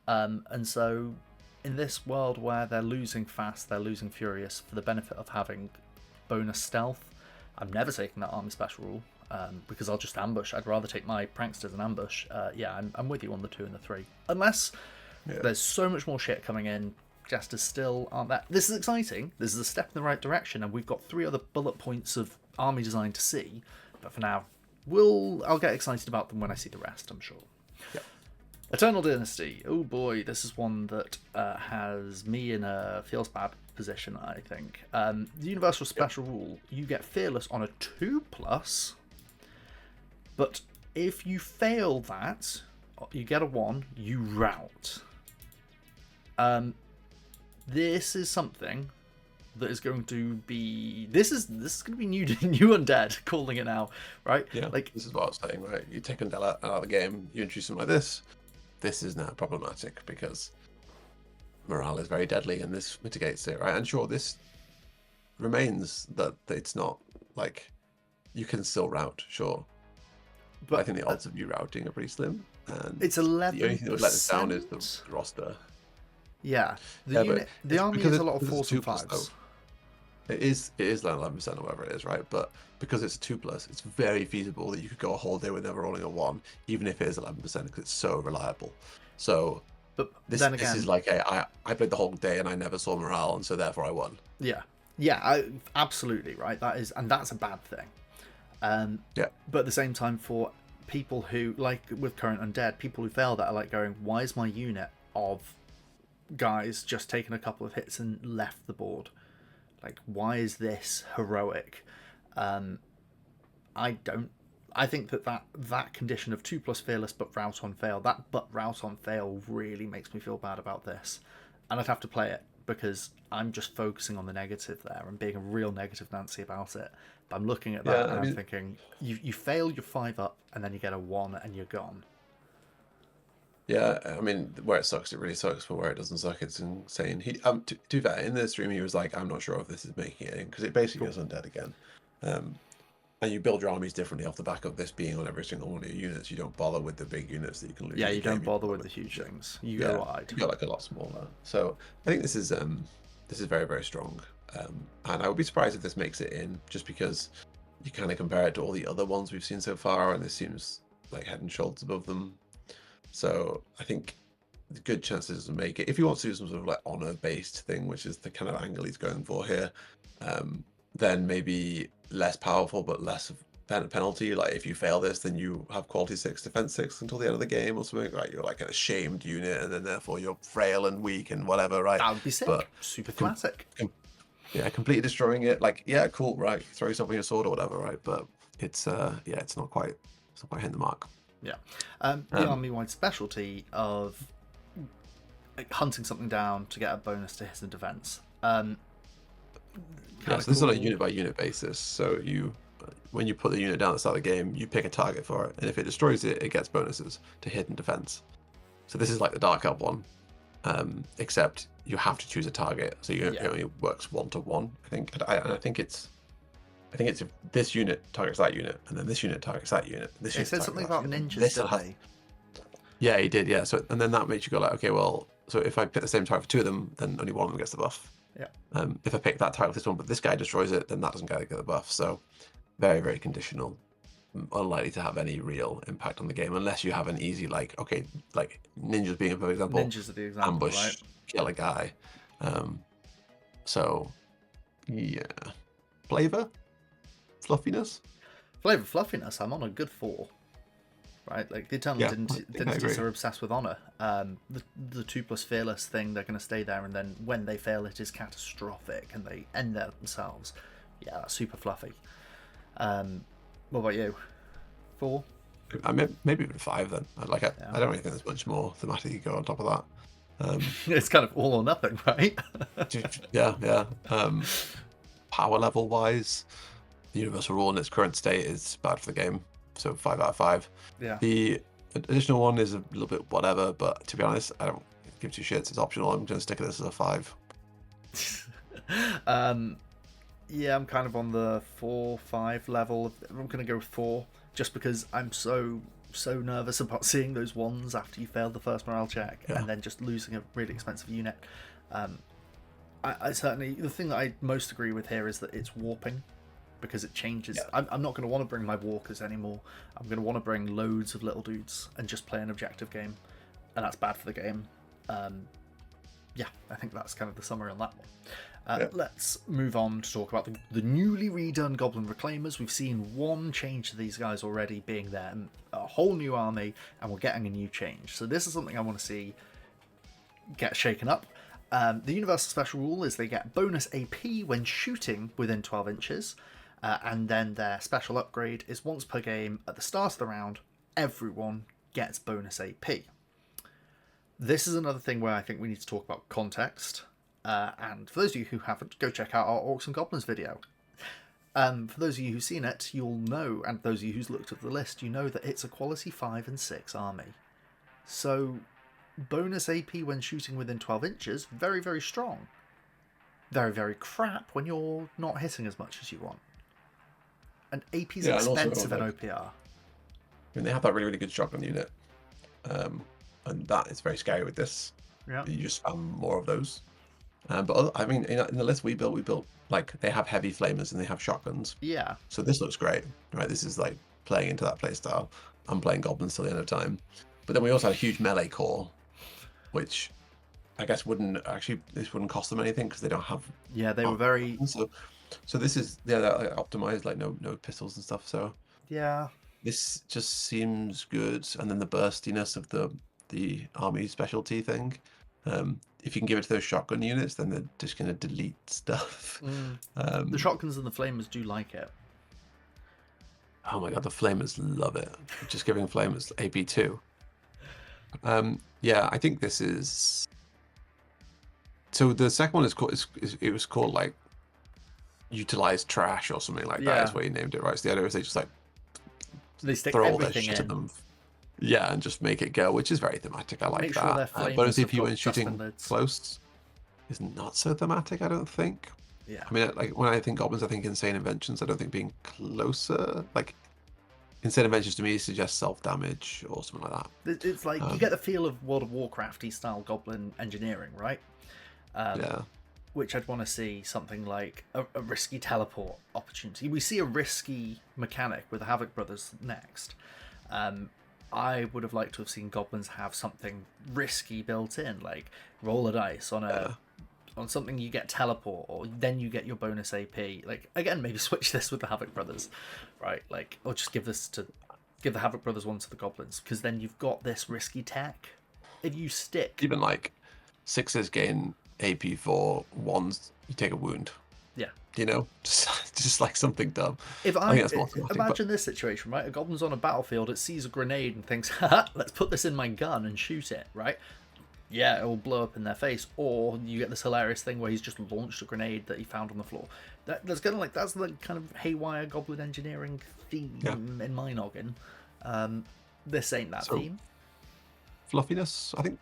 And so in this world where they're losing fast, they're losing furious for the benefit of having bonus stealth, I'm never taking that army special rule because I'll just ambush. I'd rather take my pranksters and ambush. I'm with you on the 2 and the 3. Unless there's so much more shit coming in, Jesters still aren't that. This is exciting. This is a step in the right direction, and we've got 3 other bullet points of army design to see. But for now, I'll get excited about them when I see the rest, I'm sure. Yep. Eternal Dynasty. Oh boy, this is one that has me in a feels bad position, I think. The universal special rule, you get fearless on a 2+, but if you fail that, you get a 1, you rout. This is something that is going to be this is going to be new undead, calling it now, right? Yeah, like this is what I was saying, right? You take undead out of the game, you introduce something like this. This is now problematic because morale is very deadly, and this mitigates it, right? And sure, this remains that it's not like you can still rout, sure, but I think the odds of you routing are pretty slim. And it's 11%. The only thing that would let this down is the roster. Yeah, the army is a lot of 4s and 5s. It is like 11% or whatever it is, right? But because it's a 2+, it's very feasible that you could go a whole day with never rolling a 1, even if it is 11%, because it's so reliable. So this is like I played the whole day and I never saw morale, and so therefore I won. Yeah, absolutely right. That's a bad thing. But at the same time, for people who, like with current undead, people who fail that are like going, why is my unit of guys just taken a couple of hits and left the board? Like, why is this heroic? I think that condition of 2+ fearless but rout on fail, rout on fail really makes me feel bad about this, and I'd have to play it because I'm just focusing on the negative there and being a real negative Nancy about it. But I'm looking at that and I'm thinking, you fail your 5 up and then you get a 1 and you're gone. Yeah, I mean, where it sucks, it really sucks, but where it doesn't suck, it's insane. To be fair, in the stream, he was like, I'm not sure if this is making it in, because it basically goes undead again. And you build your armies differently off the back of this being on every single one of your units. You don't bother with the big units that you can lose. Yeah, you don't bother with the huge things. You go wide. You go like a lot smaller. So I think this is very, very strong. And I would be surprised if this makes it in, just because you kind of compare it to all the other ones we've seen so far, and this seems like head and shoulders above them. So I think the good chances to make it. If you want to do some sort of like honor-based thing, which is the kind of angle he's going for here, then maybe less powerful but less penalty. Like if you fail this, then you have quality 6, defense 6 until the end of the game or something. Right, you're like an ashamed unit, and then therefore you're frail and weak and whatever. Right, that would be sick. But super classic. Completely destroying it. Like, yeah, cool. Right, throw yourself on your sword or whatever. Right, but it's it's not quite hitting the mark. Yeah, the army-wide specialty of hunting something down to get a bonus to hit and defense. So this is on a unit-by-unit basis. So when you put the unit down at the start of the game, you pick a target for it, and if it destroys it, it gets bonuses to hit and defense. So this is like the Dark Elf one, except you have to choose a target. So it only works 1-to-1, I think. And I think it's I think it's if this unit targets that unit, and then this unit targets that unit. This It unit said targets something that about unit. ninjas, didn't they? Yeah, he did. Yeah. So and then that makes you go like, okay, well, so if I pick the same target for two of them, then only one of them gets the buff. Yeah. If I pick that target for this one, but this guy destroys it, then that doesn't get the buff. So very, very conditional. Unlikely to have any real impact on the game unless you have an easy like ninjas being a perfect example. Ninjas are the example, ambush, right? Kill a guy. So yeah, flavor, fluffiness. Fluffiness. I'm on a good 4. Right, like the Eternal Dynasties are obsessed with honor. The 2+ fearless thing, they're going to stay there, and then when they fail, it is catastrophic, and they end there themselves. Yeah, that's super fluffy. What about you? 4? I mean, maybe even 5 then. I don't really think there's much more thematic you go on top of that. It's kind of all or nothing, right? yeah. Power level wise, the universal rule in its current state is bad for the game. So 5 out of 5. Yeah. The additional one is a little bit whatever, but to be honest, I don't give 2 shits. It's optional. I'm going to stick this as a 5. Yeah, I'm kind of on the 4-5 level. I'm going to go 4, just because I'm so nervous about seeing those ones after you failed the first morale check, and then just losing a really expensive unit. I certainly, the thing that I most agree with here is that it's warping, because it changes. Yeah. I'm not going to want to bring my walkers anymore. I'm going to want to bring loads of little dudes and just play an objective game, and that's bad for the game. Yeah, I think that's kind of the summary on that one. Let's move on to talk about the newly redone Goblin Reclaimers. We've seen one change to these guys already, being there, a whole new army, and we're getting a new change. So this is something I want to see get shaken up. The universal special rule is they get bonus AP when shooting within 12 inches. And then their special upgrade is once per game at the start of the round, everyone gets bonus AP. This is another thing where I think we need to talk about context. And for those of you who haven't, go check out our Orcs and Goblins video. For those of you who've seen it, you'll know, and those of you who's looked at the list, you know that it's a quality 5 and 6 army. So bonus AP when shooting within 12 inches, very, very strong. Very, very crap when you're not hitting as much as you want. And AP's expensive in OPR. I mean, they have that really, really good shotgun unit. And that is very scary with this. Yeah. You just spam more of those. But I mean, in the list we built, like, they have heavy flamers and they have shotguns. Yeah. So this looks great, right? This is like playing into that playstyle. I'm playing goblins till the end of time. But then we also had a huge melee core, which I guess this wouldn't cost them anything because they don't have. Yeah, they were very. So this is they're optimized, like no pistols and stuff. So yeah, this just seems good. And then the burstiness of the army specialty thing. If you can give it to those shotgun units, then they're just going to delete stuff. The shotguns and the flamers do like it. Oh my god, the flamers love it. Just giving flamers AP2. Yeah, I think this is. So the second one is called. It was called like utilize trash or something like that. That's what he named it, right? So the idea is they just like they stick throw all everything their shit in. At them. Yeah, and just make it go, which is very thematic. I like that. Bonus AP when shooting close is not so thematic, I don't think. Yeah. I mean, like when I think goblins, I think insane inventions. I don't think being closer, like insane inventions to me suggests self-damage or something like that. It's like you get the feel of World of Warcrafty style goblin engineering, right? Yeah. Which I'd want to see something like a risky teleport opportunity. We see a risky mechanic with the Havoc Brothers next. I would have liked to have seen goblins have something risky built in, like roll a dice on something you get teleport, or then you get your bonus AP. Like again, maybe switch this with the Havoc Brothers, right? Like, or just give the Havoc Brothers one to the goblins, because then you've got this risky tech. If you stick, even like 6s gain AP for 1s, you take a wound. Yeah. You know, just like something dumb. If I think that's more imagine this situation, right? A goblin's on a battlefield, it sees a grenade and thinks, haha, let's put this in my gun and shoot it, right? Yeah, it will blow up in their face. Or you get this hilarious thing where he's just launched a grenade that he found on the floor. That's the kind of haywire goblin engineering theme in my noggin. This ain't that theme. Fluffiness, I think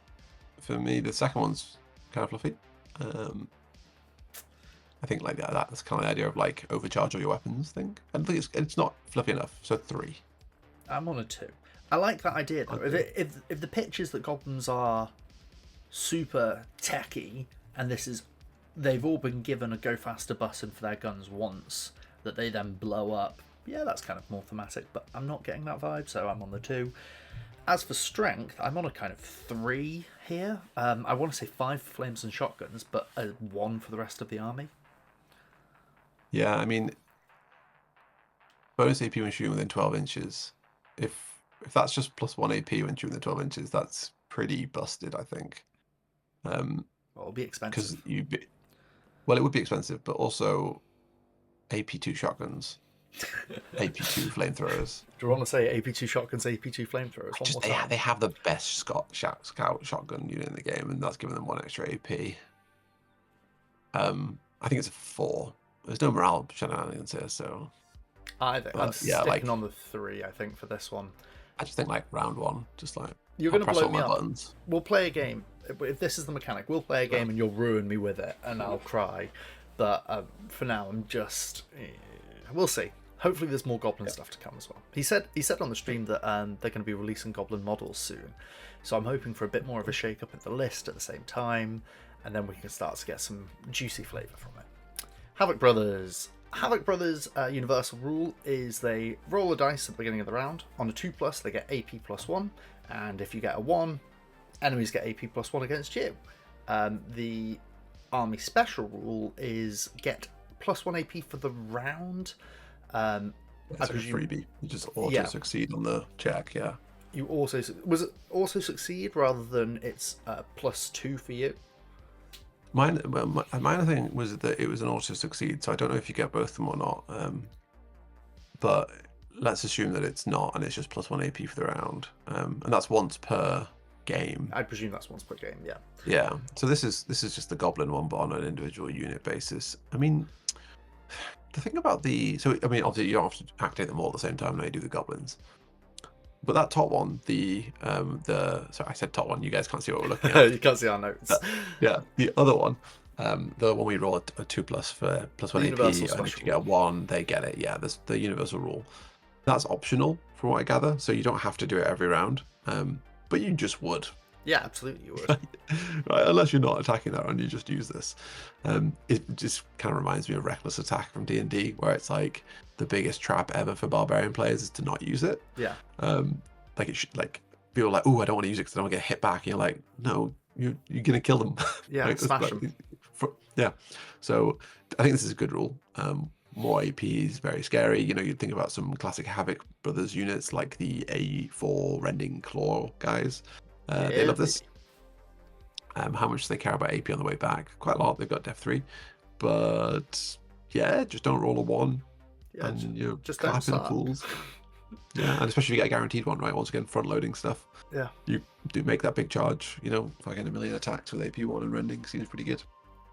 for me the second one's kind of fluffy. I think like that's kind of the idea of like overcharge all your weapons thing. I think it's not fluffy enough. So 3. I'm on a 2. I like that idea though. If the pitch is that goblins are super techy, and they've all been given a go faster button for their guns once that they then blow up. Yeah, that's kind of more thematic, but I'm not getting that vibe, so I'm on the 2. As for strength, I'm on a kind of 3 here. I want to say 5 for flames and shotguns, but a 1 for the rest of the army. Yeah, I mean, bonus AP when shooting within 12 inches. If that's just +1 AP when shooting within 12 inches, that's pretty busted, I think. Well, it'll be expensive. Well, it would be expensive, but also AP2 shotguns, AP2 flamethrowers. Do you want to say AP2 shotguns, AP2 flamethrowers? They have the best scout shotgun unit in the game, and that's giving them 1 extra AP. I think it's a 4. There's no morale shenanigans here, so. I think I'm sticking on the 3. I think for this one. I just think like round 1, just like you're going to blow me up. Buttons. We'll play a game. If this is the mechanic, we'll play a game and you'll ruin me with it, and I'll cry. But for now, I'm just. We'll see. Hopefully, there's more Goblin stuff to come as well. He said on the stream that they're going to be releasing Goblin models soon, so I'm hoping for a bit more of a shake up at the list at the same time, and then we can start to get some juicy flavour from it. Havoc Brothers. Havoc Brothers' universal rule is they roll a dice at the beginning of the round. On a 2+, they get AP +1, and if you get a 1, enemies get AP +1 against you. The army special rule is get +1 AP for the round. That's a freebie. You just auto succeed on the check. Yeah. You also was it also succeed rather than it's +2 for you. My other thing was that it was an auto succeed, so I don't know if you get both of them or not. But let's assume that it's not, and it's just +1 AP for the round, and that's once per game. I presume that's once per game. Yeah. Yeah. So this is just the Goblin one, but on an individual unit basis. I mean, the thing about obviously you don't have to activate them all at the same time when you do the Goblins. But that top one, sorry, I said top one. You guys can't see what we're looking at. You can't see our notes. Yeah, the other one, the one we roll a 2+ for +1 AP, and if you get a 1, they get it. Yeah, there's the universal rule. That's optional, from what I gather, so you don't have to do it every round. But you just would. Yeah, absolutely, you would. Right, unless you're not attacking that round, you just use this. It just kind of reminds me of Reckless Attack from D&D, where it's like the biggest trap ever for barbarian players is to not use it. Yeah. Like it should, like people are like, oh, I don't want to use it because I don't want to get hit back. And you're like, no, you're gonna kill them. Yeah, like, smash them. Yeah. So I think this is a good rule. More AP is very scary. You know, you'd think about some classic Havoc Brothers units like the A4 Rending Claw guys. They love this. How much do they care about AP on the way back? Quite a lot. They've got Def 3. But yeah, just don't roll a 1. Yeah, and you're just clapping fools. Yeah, and especially if you get a guaranteed one, right? Once again, front loading stuff. Yeah. You do make that big charge, you know, fucking 1 million attacks with AP1 and Rending seems pretty good.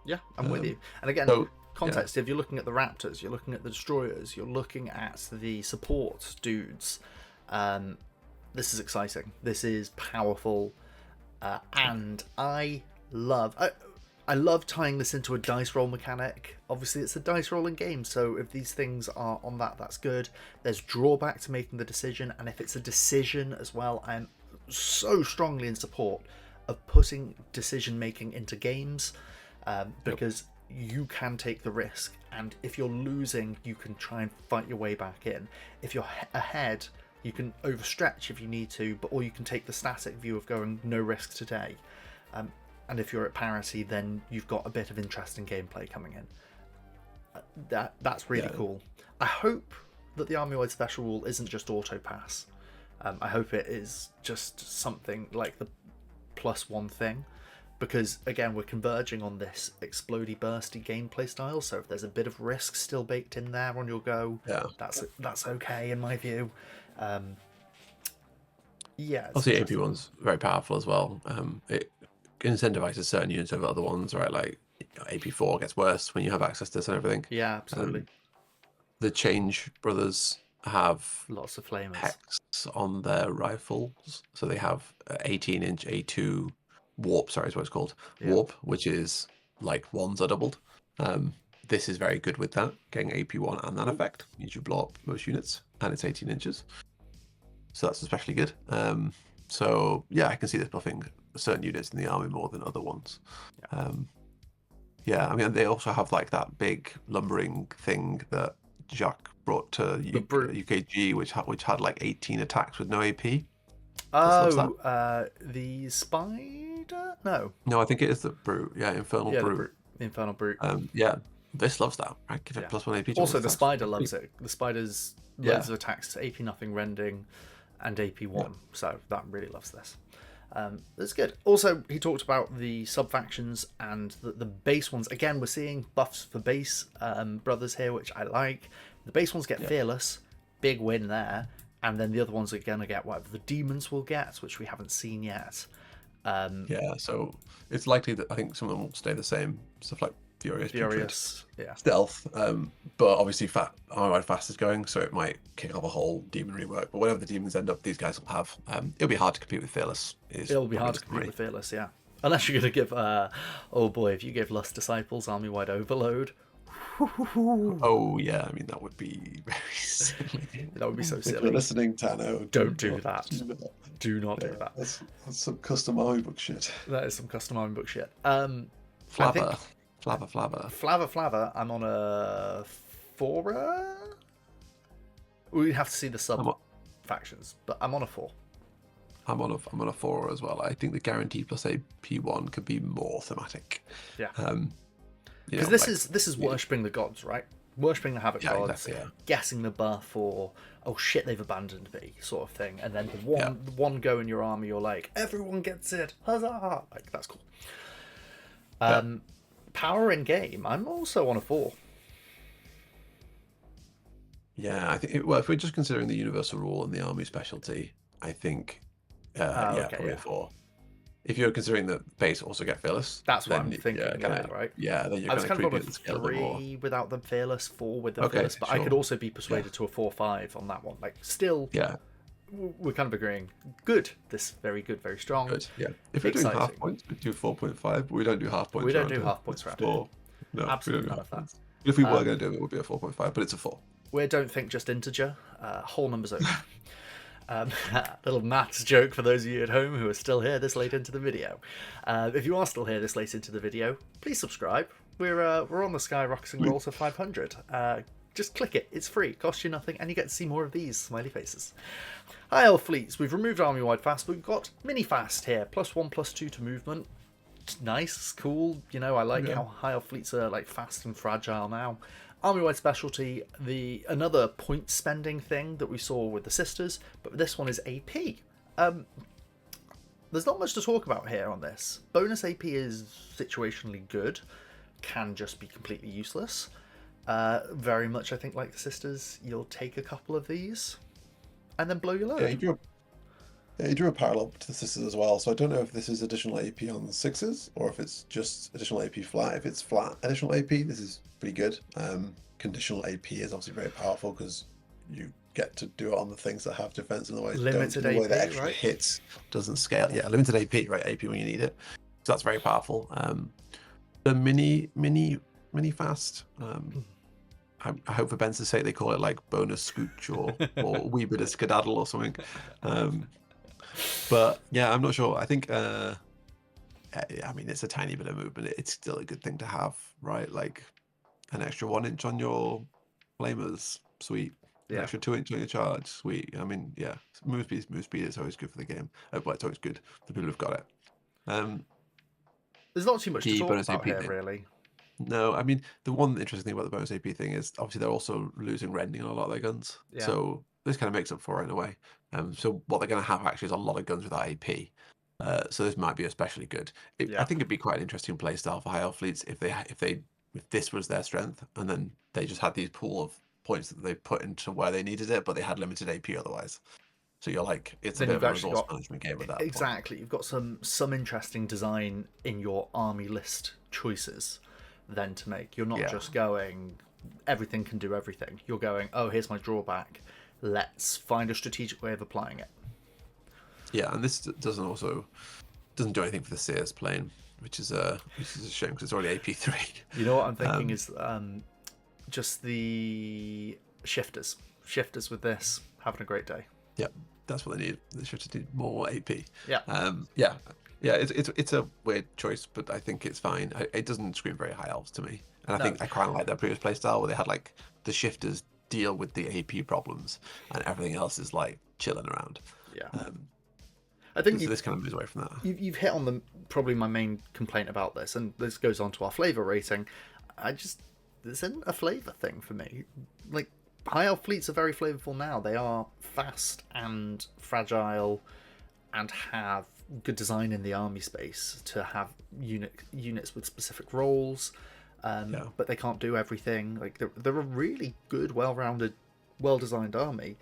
Yeah, I'm with you. And again, context, if you're looking at the Raptors, you're looking at the Destroyers, you're looking at the support dudes, this is exciting. This is powerful. And I love tying this into a dice roll mechanic. Obviously, it's a dice rolling game, so if these things are on that, that's good. There's drawback to making the decision, and if it's a decision as well, I'm so strongly in support of putting decision making into games, because you can take the risk, and if you're losing, you can try and fight your way back in. If you're ahead, you can overstretch if you need to, or you can take the static view of going no risk today. And if you're at parity, then you've got a bit of interesting gameplay coming in. That's really cool. I hope that the army-wide special rule isn't just auto pass. I hope it is just something like the +1 thing, because again, we're converging on this explodey bursty gameplay style. So if there's a bit of risk still baked in there on your go, that's okay in my view. Obviously, AP one's very powerful as well. It incentivizes certain units over other ones, right? Like AP4 gets worse when you have access to this and everything. Yeah, absolutely. The Change Brothers have lots of flamers hex on their rifles, so they have 18-inch A2 warp. Sorry, is what it's called. Warp, which is like ones are doubled. this is very good with that, getting AP1 and that effect. Means you blow up most units, and it's 18 inches. So that's especially good. So yeah, I can see this buffing certain units in the army more than other ones. Yeah, I mean, they also have like that big lumbering thing that Jacques brought to UKG, which had like 18 attacks with no AP. Oh, the spider? No, I think it is the brute. Yeah, Infernal Brute. The Infernal Brute. Yeah, this loves that. I give it +1 AP. Also, the spider loves it. The spider's loads of attacks, AP nothing rending, and AP1. So that really loves this. That's good. Also, he talked about the sub-factions and the base ones. Again, we're seeing buffs for base brothers here, which I like. The base ones get Fearless. Big win there. And then the other ones are going to get whatever the demons will get, which we haven't seen yet. So it's likely that I think some of them will stay the same. Stuff like Furious, Stealth. But obviously Armor-Wide Fast is going, so it might kick off a whole demon rework. But whatever the demons end up, these guys will have. It'll be hard to compete with Fearless. It'll be hard to compete with Fearless, yeah. Unless you're going to give, oh boy, if you give Lust Disciples Army-Wide Overload. Oh yeah, I mean that would be very silly. That would be so silly. If you're listening, Tano, don't do that. Do not do that. That's some custom army book shit. That is some custom army book shit. Flabber. I'm on a 4. We have to see the sub factions, but I'm on a 4. I'm on a 4 as well. I think the guaranteed plus AP1 could be more thematic. Yeah. Because this is worshipping the gods, right? Worshipping the Havoc gods, exactly, guessing the buff, or oh shit, they've abandoned me, sort of thing. And then the one go in your army, you're like, everyone gets it, huzzah! Like that's cool. Power in game, I'm also on a 4. Yeah, I think if we're just considering the universal rule and the army specialty, I think probably a 4. If you're considering that base also get Fearless, that's what I'm thinking. Right? Yeah, then you're I was kind of on a scale 3 without the Fearless, 4 with the Fearless, but I could also be persuaded to a 4-5 on that one. Like, still, we're kind of agreeing. Good. This very good, very strong. Good. Yeah. If we're doing half points, we do 4.5. But we don't do half points. We don't do half points around 4. No, absolutely none of that. If we were going to do it, it would be a 4.5, but it's a 4. We don't think just integer. Whole numbers only. Little maths joke for those of you at home who are still here this late into the video. If you are still here this late into the video, please subscribe. We're on the skyrocketing roll to 500. Just click it. It's free. Costs you nothing, and you get to see more of these smiley faces. High Elf fleets. We've removed Army-Wide Fast, but we've got Mini Fast here. +1/+2 to movement. Nice, cool. You know, I like how High Elf fleets are like fast and fragile now. Army-Wide Specialty, another point spending thing that we saw with the Sisters, but this one is AP. There's not much to talk about here on this. Bonus AP is situationally good, can just be completely useless. Very much, I think, like the Sisters, you'll take a couple of these and then blow your load. Yeah, he drew a parallel to the Sisters as well, so I don't know if this is additional AP on the 6s, or if it's just additional AP flat. If it's flat additional AP, this is pretty good. Conditional AP is obviously very powerful, because you get to do it on the things that have defense in the way limited AP, that extra right? Hits doesn't scale. Yeah, limited AP, right? AP when you need it. So that's very powerful. The mini fast. I hope for Ben's sake they call it like bonus scooch or wee bit of skedaddle or something. But yeah, I'm not sure. I think I mean, it's a tiny bit of movement. It's still a good thing to have, right? Like an extra 1 inch on your flamers, sweet. An extra 2 inch on your charge, sweet. I mean, yeah, move speed is always good for the game. But it's always good for people who've got it. There's not too much to talk about here, really. No, I mean, the one interesting thing about the bonus AP thing is obviously they're also losing rending on a lot of their guns. Yeah. So this kind of makes up for it in a way. So what they're going to have actually is a lot of guns without AP. So this might be especially good. I think it'd be quite an interesting play style for High Elf fleets if this was their strength, and then they just had these pool of points that they put into where they needed it, but they had limited AP otherwise. So you're like, it's a bit of a resource management game with that. Exactly. You've got some interesting design in your army list choices then to make. You're not just going, everything can do everything. You're going, oh, here's my drawback. Let's find a strategic way of applying it. Yeah, and this doesn't do anything for the Seers plane, which is a shame because it's already AP3. You know what I'm thinking is just the shifters with this having a great day. Yep, that's what they need. They should just need more AP. Yeah. It's a weird choice, but I think it's fine. It doesn't scream very high elves to me, and I think I quite like their previous playstyle where they had like the shifters deal with the AP problems and everything else is like chilling around. Yeah. I think this kind of moves away from that. You've hit on probably my main complaint about this, and this goes on to our flavor rating. This isn't a flavor thing for me. Like, high elf fleets are very flavorful now. They are fast and fragile and have good design in the army space to have units with specific roles, but they can't do everything. Like, they're a really good, well-rounded, well-designed army,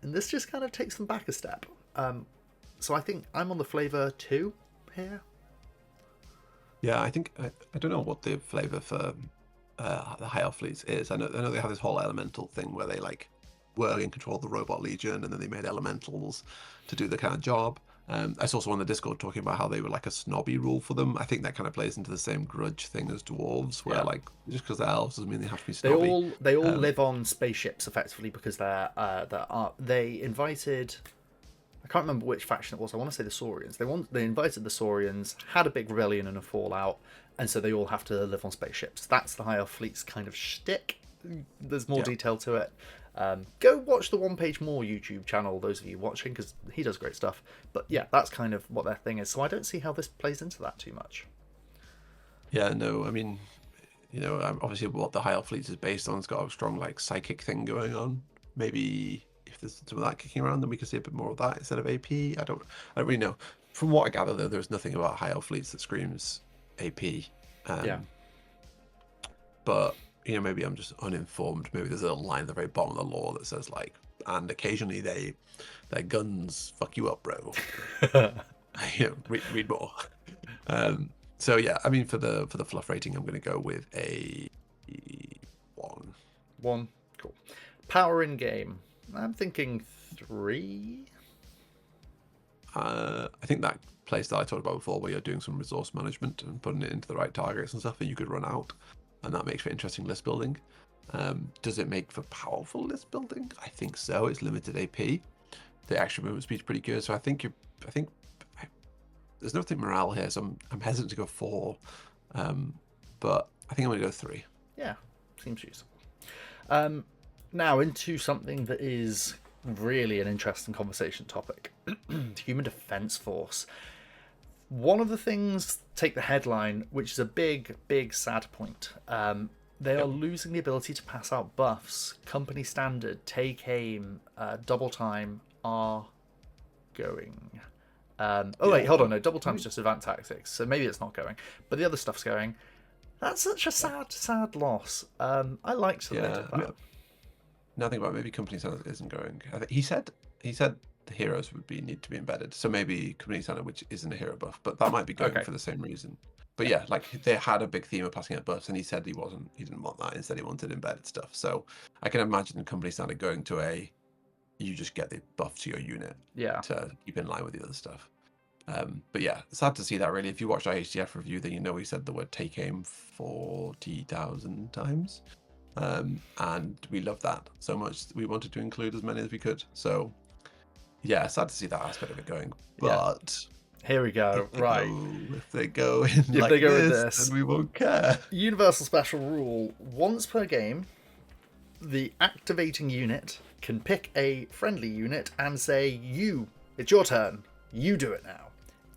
and this just kind of takes them back a step. So I think I'm on the flavor 2 here. Yeah, I think I don't know what the flavor for the high elf fleets is. I know they have this whole elemental thing where they like were in control of the robot legion, and then they made elementals to do the kind of job. I saw someone on the Discord talking about how they were like a snobby rule for them. I think that kind of plays into the same grudge thing as dwarves, where like just because they're elves doesn't mean they have to be snobby. They all live on spaceships effectively because they invited. I can't remember which faction it was. I want to say the Saurians. They invited the Saurians, had a big rebellion and a fallout, and so they all have to live on spaceships. That's the high elf fleet's kind of shtick. There's more detail to it. Go watch the One Page More YouTube channel, those of you watching, because he does great stuff. But yeah, that's kind of what their thing is. So I don't see how this plays into that too much. Yeah, no, I mean, obviously what the high elf fleet is based on, it's got a strong like psychic thing going on. Maybe if there's some of that kicking around, then we can see a bit more of that instead of AP. I don't really know. From what I gather, though, there's nothing about high elf fleets that screams AP. But maybe I'm just uninformed. Maybe there's a line at the very bottom of the lore that says like, and occasionally their guns fuck you up, bro. Read more. So yeah, I mean for the fluff rating, I'm going to go with a 1. 1, cool. Power in game. I'm thinking 3. I think that place that I talked about before, where you're doing some resource management and putting it into the right targets and stuff that you could run out, and that makes for interesting list building. Does it make for powerful list building? I think so. It's limited AP. The action movement speed's pretty good, so I think there's nothing morale here, so I'm hesitant to go 4, but I think I'm going to go 3. Yeah, seems useful. Now into something that is really an interesting conversation topic. The Human Defense Force. One of the things take the headline, which is a big sad point. They are losing the ability to pass out buffs. Company standard, take aim, double time are going. Wait, hold on. No, double time is just advanced tactics, so maybe it's not going. But the other stuff's going. That's such a sad loss. I liked that. Nothing about maybe company standard isn't going. I think he said the heroes would need to be embedded. So maybe company standard, which isn't a hero buff, but that might be going for the same reason. But yeah, like they had a big theme of passing out buffs, and he said he didn't want that. Instead, he wanted embedded stuff. So I can imagine company standard going to you just get the buff to your unit to keep in line with the other stuff. But yeah, sad to see that really. If you watched our HDF review, then he said the word take aim 40,000 times. And we love that so much. We wanted to include as many as we could. So yeah, sad to see that aspect of it going. But here we go. Right. If they go in this, then we won't care. Universal special rule. Once per game, the activating unit can pick a friendly unit and say, it's your turn. You do it now.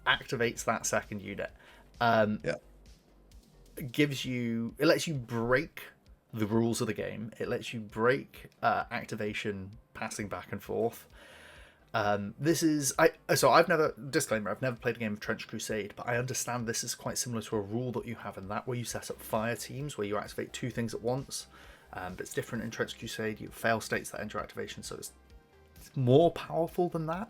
Activates that second unit. It lets you break the rules of the game. It lets you break activation, passing back and forth. I've never played a game of Trench Crusade, but I understand this is quite similar to a rule that you have in that, where you set up fire teams where you activate 2 things at once. But it's different in Trench Crusade. You fail states that enter activation, so it's more powerful than that.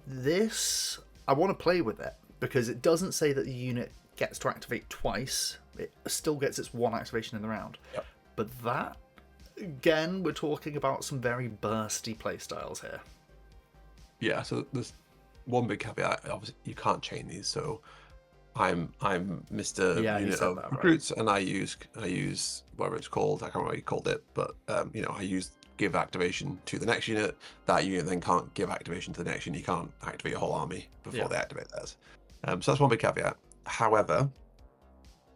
This, I want to play with it because it doesn't say that the unit gets to activate twice. It still gets its 1 activation in the round. Yep. But that, again, we're talking about some very bursty playstyles here. Yeah, so there's one big caveat. Obviously, you can't chain these, so I'm Mr. Unit of Recruits, right? And I use whatever it's called. I can't remember what you called it, but I use give activation to the next unit. That unit then can't give activation to the next unit. You can't activate your whole army before they activate theirs. So that's one big caveat. However,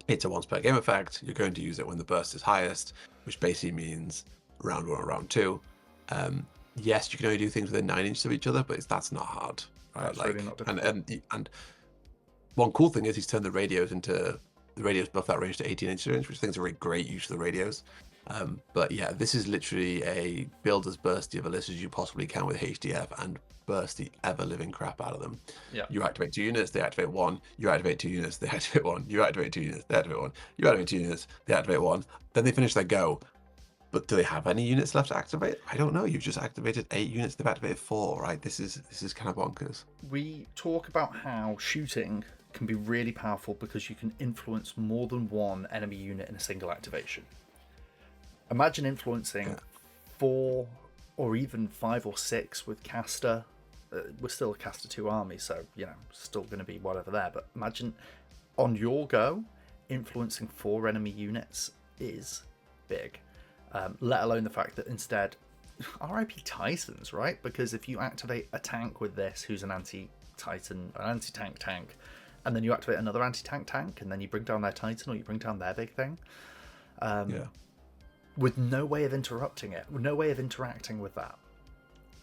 it's a once per game effect. You're going to use it when the burst is highest, which basically means round 1 or round 2. Yes, you can only do things within 9 inches of each other, but that's not hard. Right? That's really not difficult. And one cool thing is he's turned the radios buff that range to 18 inches, which I think is a really great use of the radios. But yeah, this is literally a build as bursty of a list as you possibly can with HDF and burst the ever-living crap out of them. Yeah. You activate 2 units, they activate 1. You activate 2 units, they activate 1. You activate 2 units, they activate 1. You activate 2 units, they activate 1. Then they finish their go. But do they have any units left to activate? I don't know. You've just activated 8 units. They've activated 4, right? This is kind of bonkers. We talk about how shooting can be really powerful because you can influence more than one enemy unit in a single activation. Imagine influencing 4 or even 5 or 6 with caster. We're still a caster 2 army, so still going to be whatever there. But imagine on your go, influencing 4 enemy units is big. Let alone the fact that instead, RIP Titans, right? Because if you activate a tank with this, who's an anti-Titan, an anti-tank tank, and then you activate another anti-tank tank, and then you bring down their Titan or you bring down their big thing, with no way of interrupting it, no way of interacting with that.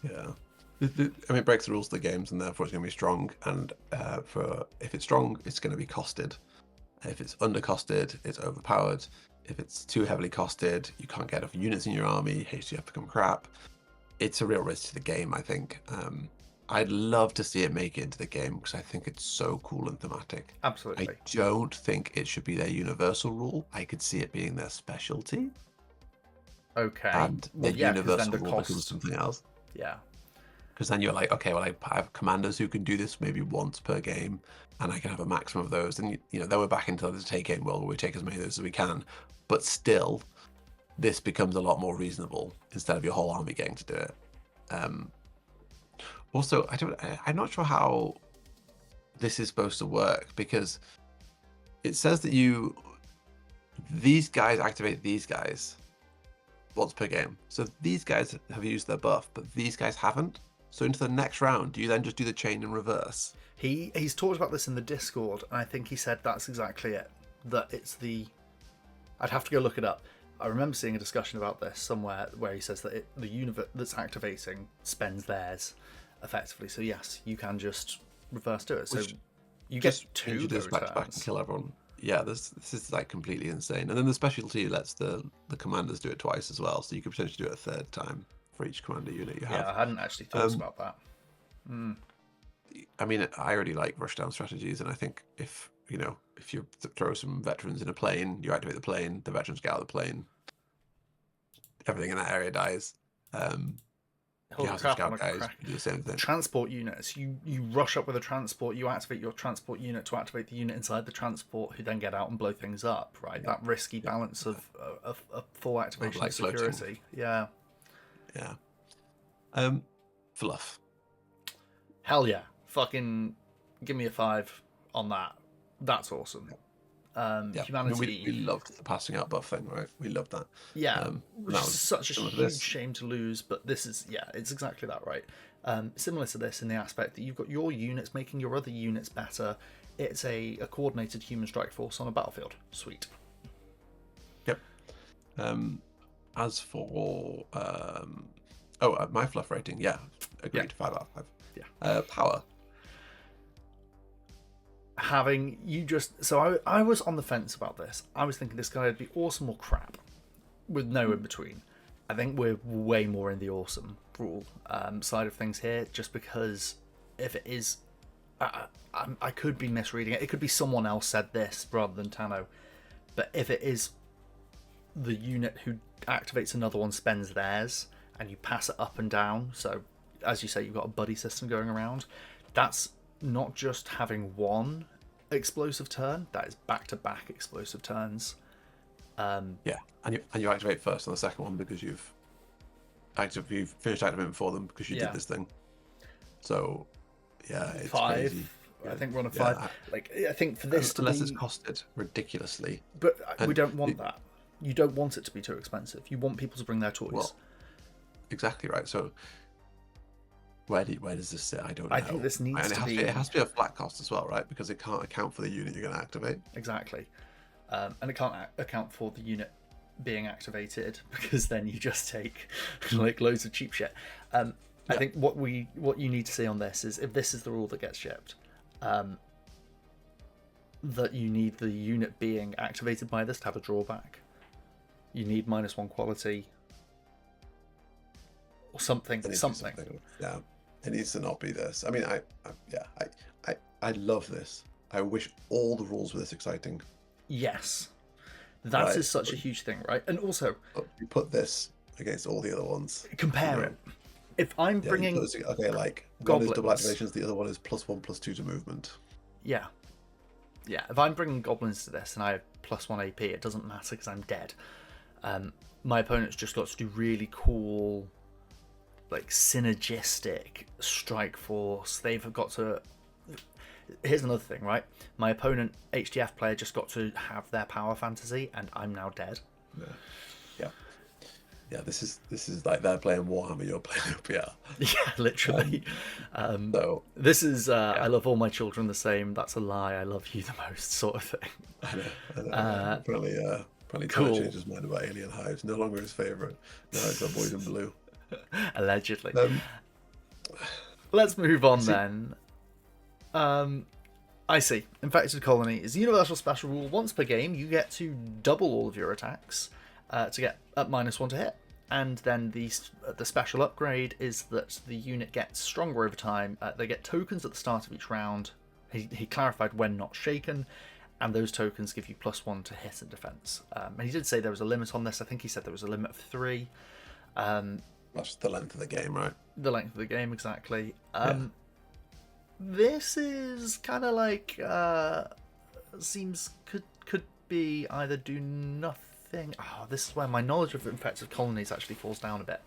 Yeah. It breaks the rules of the games, and therefore it's going to be strong. And if it's strong, it's going to be costed. If it's undercosted, it's overpowered. If it's too heavily costed, you can't get enough units in your army, HDF become crap. It's a real risk to the game, I think. I'd love to see it make it into the game because I think it's so cool and thematic. Absolutely. I don't think it should be their universal rule. I could see it being their specialty. Okay. And the universal rule becomes something else. Yeah. Because then you're like, okay, well, I have commanders who can do this maybe once per game, and I can have a maximum of those. And then we're back into the take game world where we take as many of those as we can. But still, this becomes a lot more reasonable instead of your whole army getting to do it. Also, I'm not sure how this is supposed to work, because it says that these guys activate these guys once per game. So these guys have used their buff, but these guys haven't. So into the next round, do you then just do the chain in reverse? He's talked about this in the Discord, and I think he said that's exactly it. That it's I'd have to go look it up. I remember seeing a discussion about this somewhere where he says that the unit that's activating spends theirs effectively. So yes, you can just reverse do it. So you get 2 just back to back and kill everyone. Yeah, this is like completely insane. And then the specialty lets the commanders do it twice as well, so you could potentially do it a 3rd time for each commander unit you have. Yeah, I hadn't actually thought about that. I mean, I already like rushdown strategies, and I think if you throw some veterans in a plane, you activate the plane, the veterans get out of the plane, everything in that area dies. You have some scout guys do the same thing. Transport units, you rush up with a transport, you activate your transport unit to activate the unit inside the transport, who then get out and blow things up, right? That risky balance of full activation of security. Floating. Yeah. Fluff. Hell yeah. Fucking give me a 5 on that. That's awesome. Humanity. We loved the passing out buff thing, right? We loved that. Yeah, which is such a huge shame to lose, but this is, it's exactly that, right? Similar to this in the aspect that you've got your units making your other units better. It's a coordinated human strike force on a battlefield. Sweet. Yep. As for my fluff rating, agreed. 5 out of 5. Yeah. Power. Having I was on the fence about this. I was thinking this guy would be awesome or crap, with no in between. I think we're way more in the awesome rule side of things here, just because if it is, I could be misreading it. It could be someone else said this rather than Tano, but if it is the unit who activates another one spends theirs, and you pass it up and down. So as you say, you've got a buddy system going around. That's not just having one explosive turn, that is back-to-back explosive turns. And you activate first on the second one because you've finished activating before them because you did this thing. So it's 5 crazy. I think we're on a 5. I think for this unless it's costed ridiculously. But we don't want that. You don't want it to be too expensive. You want people to bring their toys. Well, exactly right. So where does this sit? I don't know. I think this needs to be... It has to be a flat cost as well, right? Because it can't account for the unit you're going to activate. Exactly. And it can't account for the unit being activated, because then you just take like loads of cheap shit. I think what you need to see on this is, if this is the rule that gets shipped, that you need the unit being activated by this to have a drawback. You need -1 quality or something. Yeah, it needs to not be this. I mean, I love this. I wish all the rules were this exciting. Yes, that is such a huge thing, right? And also, you put this against all the other ones. Compare it. If I'm bringing like goblins, one is double activations, the other one is +1/+2 to movement. Yeah. If I'm bringing goblins to this and I have +1 AP, it doesn't matter because I'm dead. My opponent's just got to do really cool, like synergistic strike force. They've got to. Here's another thing, right? My opponent, HDF player, just got to have their power fantasy, and I'm now dead. Yeah. This is like they're playing Warhammer, you're playing OPL. Yeah, literally. So this is I love all my children the same. That's a lie. I love you the most, sort of thing. I know. Apparently, cool. Changed his mind about alien hives. No longer his favorite. Now it's our boys in blue. Allegedly. Let's move on then. I see. Infected Colony is a universal special rule. Once per game, you get to double all of your attacks to get up -1 to hit. And then the special upgrade is that the unit gets stronger over time. They get tokens at the start of each round. He clarified when not shaken. And those tokens give you +1 to hit and defense. And he did say there was a limit on this. I think he said there was a limit of 3. That's the length of the game, right? The length of the game, exactly. This is kind of like seems could be either do nothing. This is where my knowledge of infected colonies actually falls down a bit,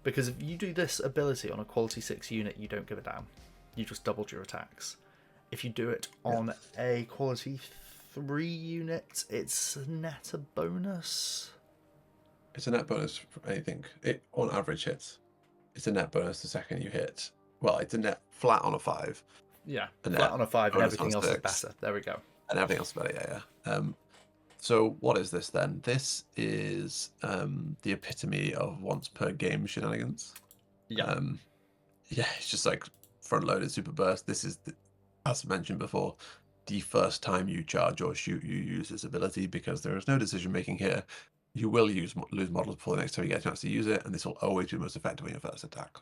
because if you do this ability on a quality 6 unit, you don't give a damn. You just doubled your attacks. If you do it on a quality 3 unit, it's net a bonus. It's a net bonus for anything. It on average hits. It's a net bonus the second you hit. Well, it's a net flat on a 5. Yeah, flat on a 5, and everything else is better. There we go. And everything else is better, yeah. So what is this then? This is the epitome of once per game shenanigans. Yeah. It's just like front-loaded super burst. This is, as mentioned before, the first time you charge or shoot, you use this ability, because there is no decision making here. You will lose models before the next time you get a chance to use it, and this will always be most effective on your first attack.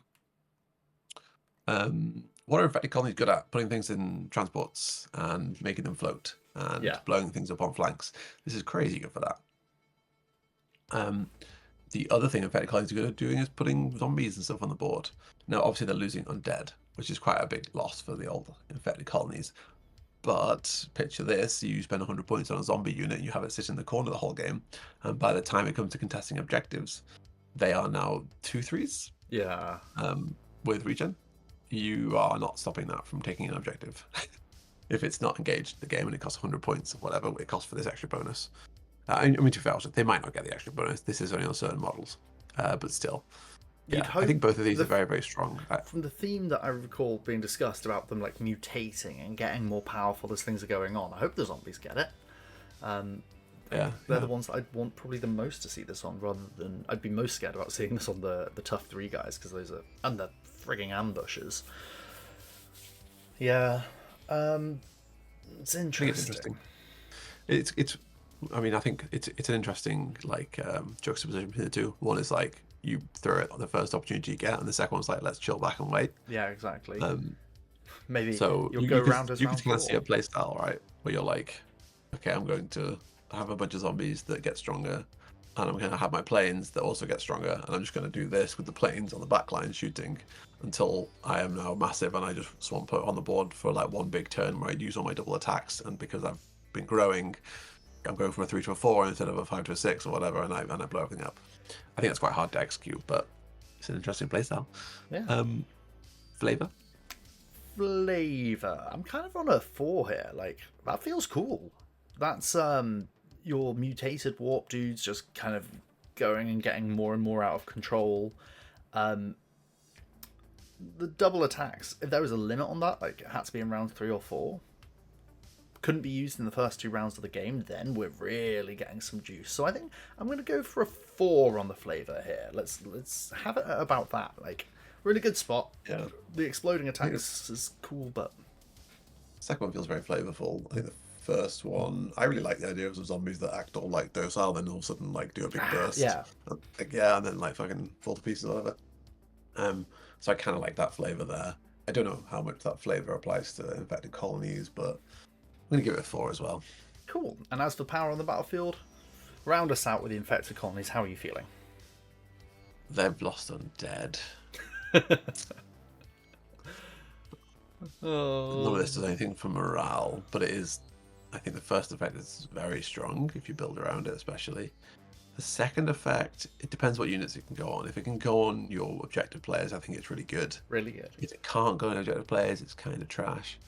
What are infected colonies good at? Putting things in transports and making them float and blowing things up on flanks. This is crazy good for that. The other thing infected colonies are good at doing is putting zombies and stuff on the board. Now, obviously, they're losing undead, which is quite a big loss for the old infected colonies. But picture this, you spend 100 points on a zombie unit, you have it sit in the corner the whole game, and by the time it comes to contesting objectives, they are now 2/3s. Yeah. With regen. You are not stopping that from taking an objective. If it's not engaged in the game and it costs 100 points or whatever it costs for this extra bonus. I mean, to be fair, they might not get the extra bonus. This is only on certain models. But still. Yeah, I think both of these are very, very strong. From the theme that I recall being discussed about them like mutating and getting more powerful as things are going on, I hope the zombies get it. They're the ones that I'd want probably the most to see this on, rather than I'd be most scared about seeing this on the tough 3 guys, because those are, and the frigging ambushes. Yeah, it's interesting. It's I mean, I think it's an interesting juxtaposition between the two. One is like you throw it on the first opportunity you get, and the second one's like, let's chill back and wait. Yeah, exactly. Maybe so you'll go around as you can kind of see a play style, right, where you're like, okay, I'm going to have a bunch of zombies that get stronger, and I'm going to have my planes that also get stronger, and I'm just going to do this with the planes on the back line shooting until I am now massive, and I just swamp it on the board for like one big turn where I use all my double attacks, and because I've been growing, I'm going from a 3 to a 4 instead of a 5 to a 6 or whatever, and I blow everything up. I think that's quite hard to execute, but it's an interesting playstyle. Yeah. Flavor? flavor, I'm kind of on a 4 here. Like, that feels cool. That's your mutated warp dudes just kind of going and getting more and more out of control. The double attacks, if there was a limit on that, like it had to be in round 3 or 4, couldn't be used in the first 2 rounds of the game, then we're really getting some juice. So I think I'm going to go for a 4 on the flavor here. Let's have it at about that. Like, really good spot. Yeah. The exploding attack is cool, but Second one feels very flavorful. I think the first one, I really like the idea of some zombies that act all like docile, then all of a sudden like do a big burst. Yeah. And then like fucking fall to pieces or whatever. So I kind of like that flavor there. I don't know how much that flavor applies to infected colonies, but I'm going to give it a 4 as well. Cool. And as for power on the battlefield, round us out with the infected colonies. How are you feeling? They've lost undead. None of this does anything for morale, but it is. I think the first effect is very strong if you build around it, especially. The second effect, it depends what units it can go on. If it can go on your objective players, I think it's really good. Really good. If it can't go on objective players, it's kind of trash.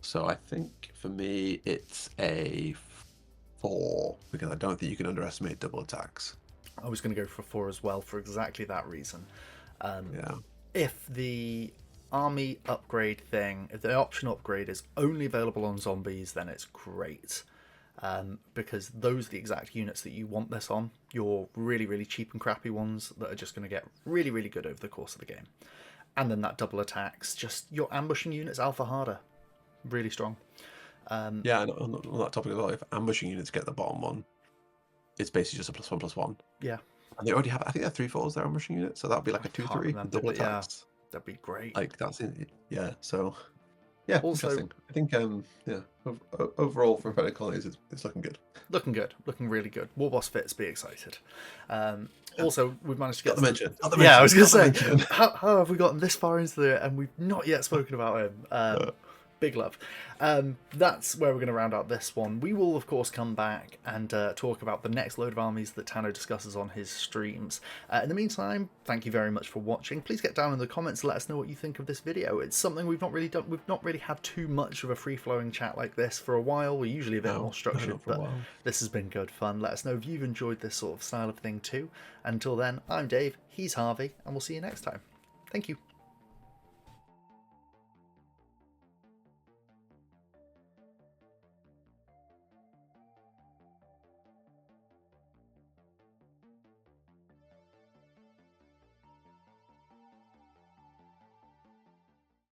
So I think for me, it's a 4 because I don't think you can underestimate double attacks. I was going to go for 4 as well for exactly that reason. Yeah. If the army upgrade thing, if the option upgrade is only available on zombies, then it's great. Because those are the exact units that you want this on. Your really, really cheap and crappy ones that are just going to get really, really good over the course of the game. And then that double attacks, just your ambushing units alpha harder. Really strong. Yeah, and on that topic as well, if ambushing units get the bottom one, it's basically just a +1/+1. Yeah. And they already have, I think they're 3/4s, their ambushing unit, so that'd be like a 2/3 double attacks. That'd be great. Like that's it. Yeah. So yeah, Also, interesting. I think yeah. Overall for infected colonies, it's looking good. Looking good. Looking really good. War boss fits. Be excited. Also, we've managed to get Got the mention. Yeah, I was going to say, how have we gotten this far into it and we've not yet spoken about him? Big love. That's where we're going to round out this one. We will, of course, come back and talk about the next load of armies that Tano discusses on his streams. In the meantime, thank you very much for watching. Please get down in the comments and let us know what you think of this video. It's something we've not really done. We've not really had too much of a free-flowing chat like this for a while. We're usually a bit more structured, but this has been good fun. Let us know if you've enjoyed this sort of style of thing too. Until then, I'm Dave, he's Harvey, and we'll see you next time. Thank you.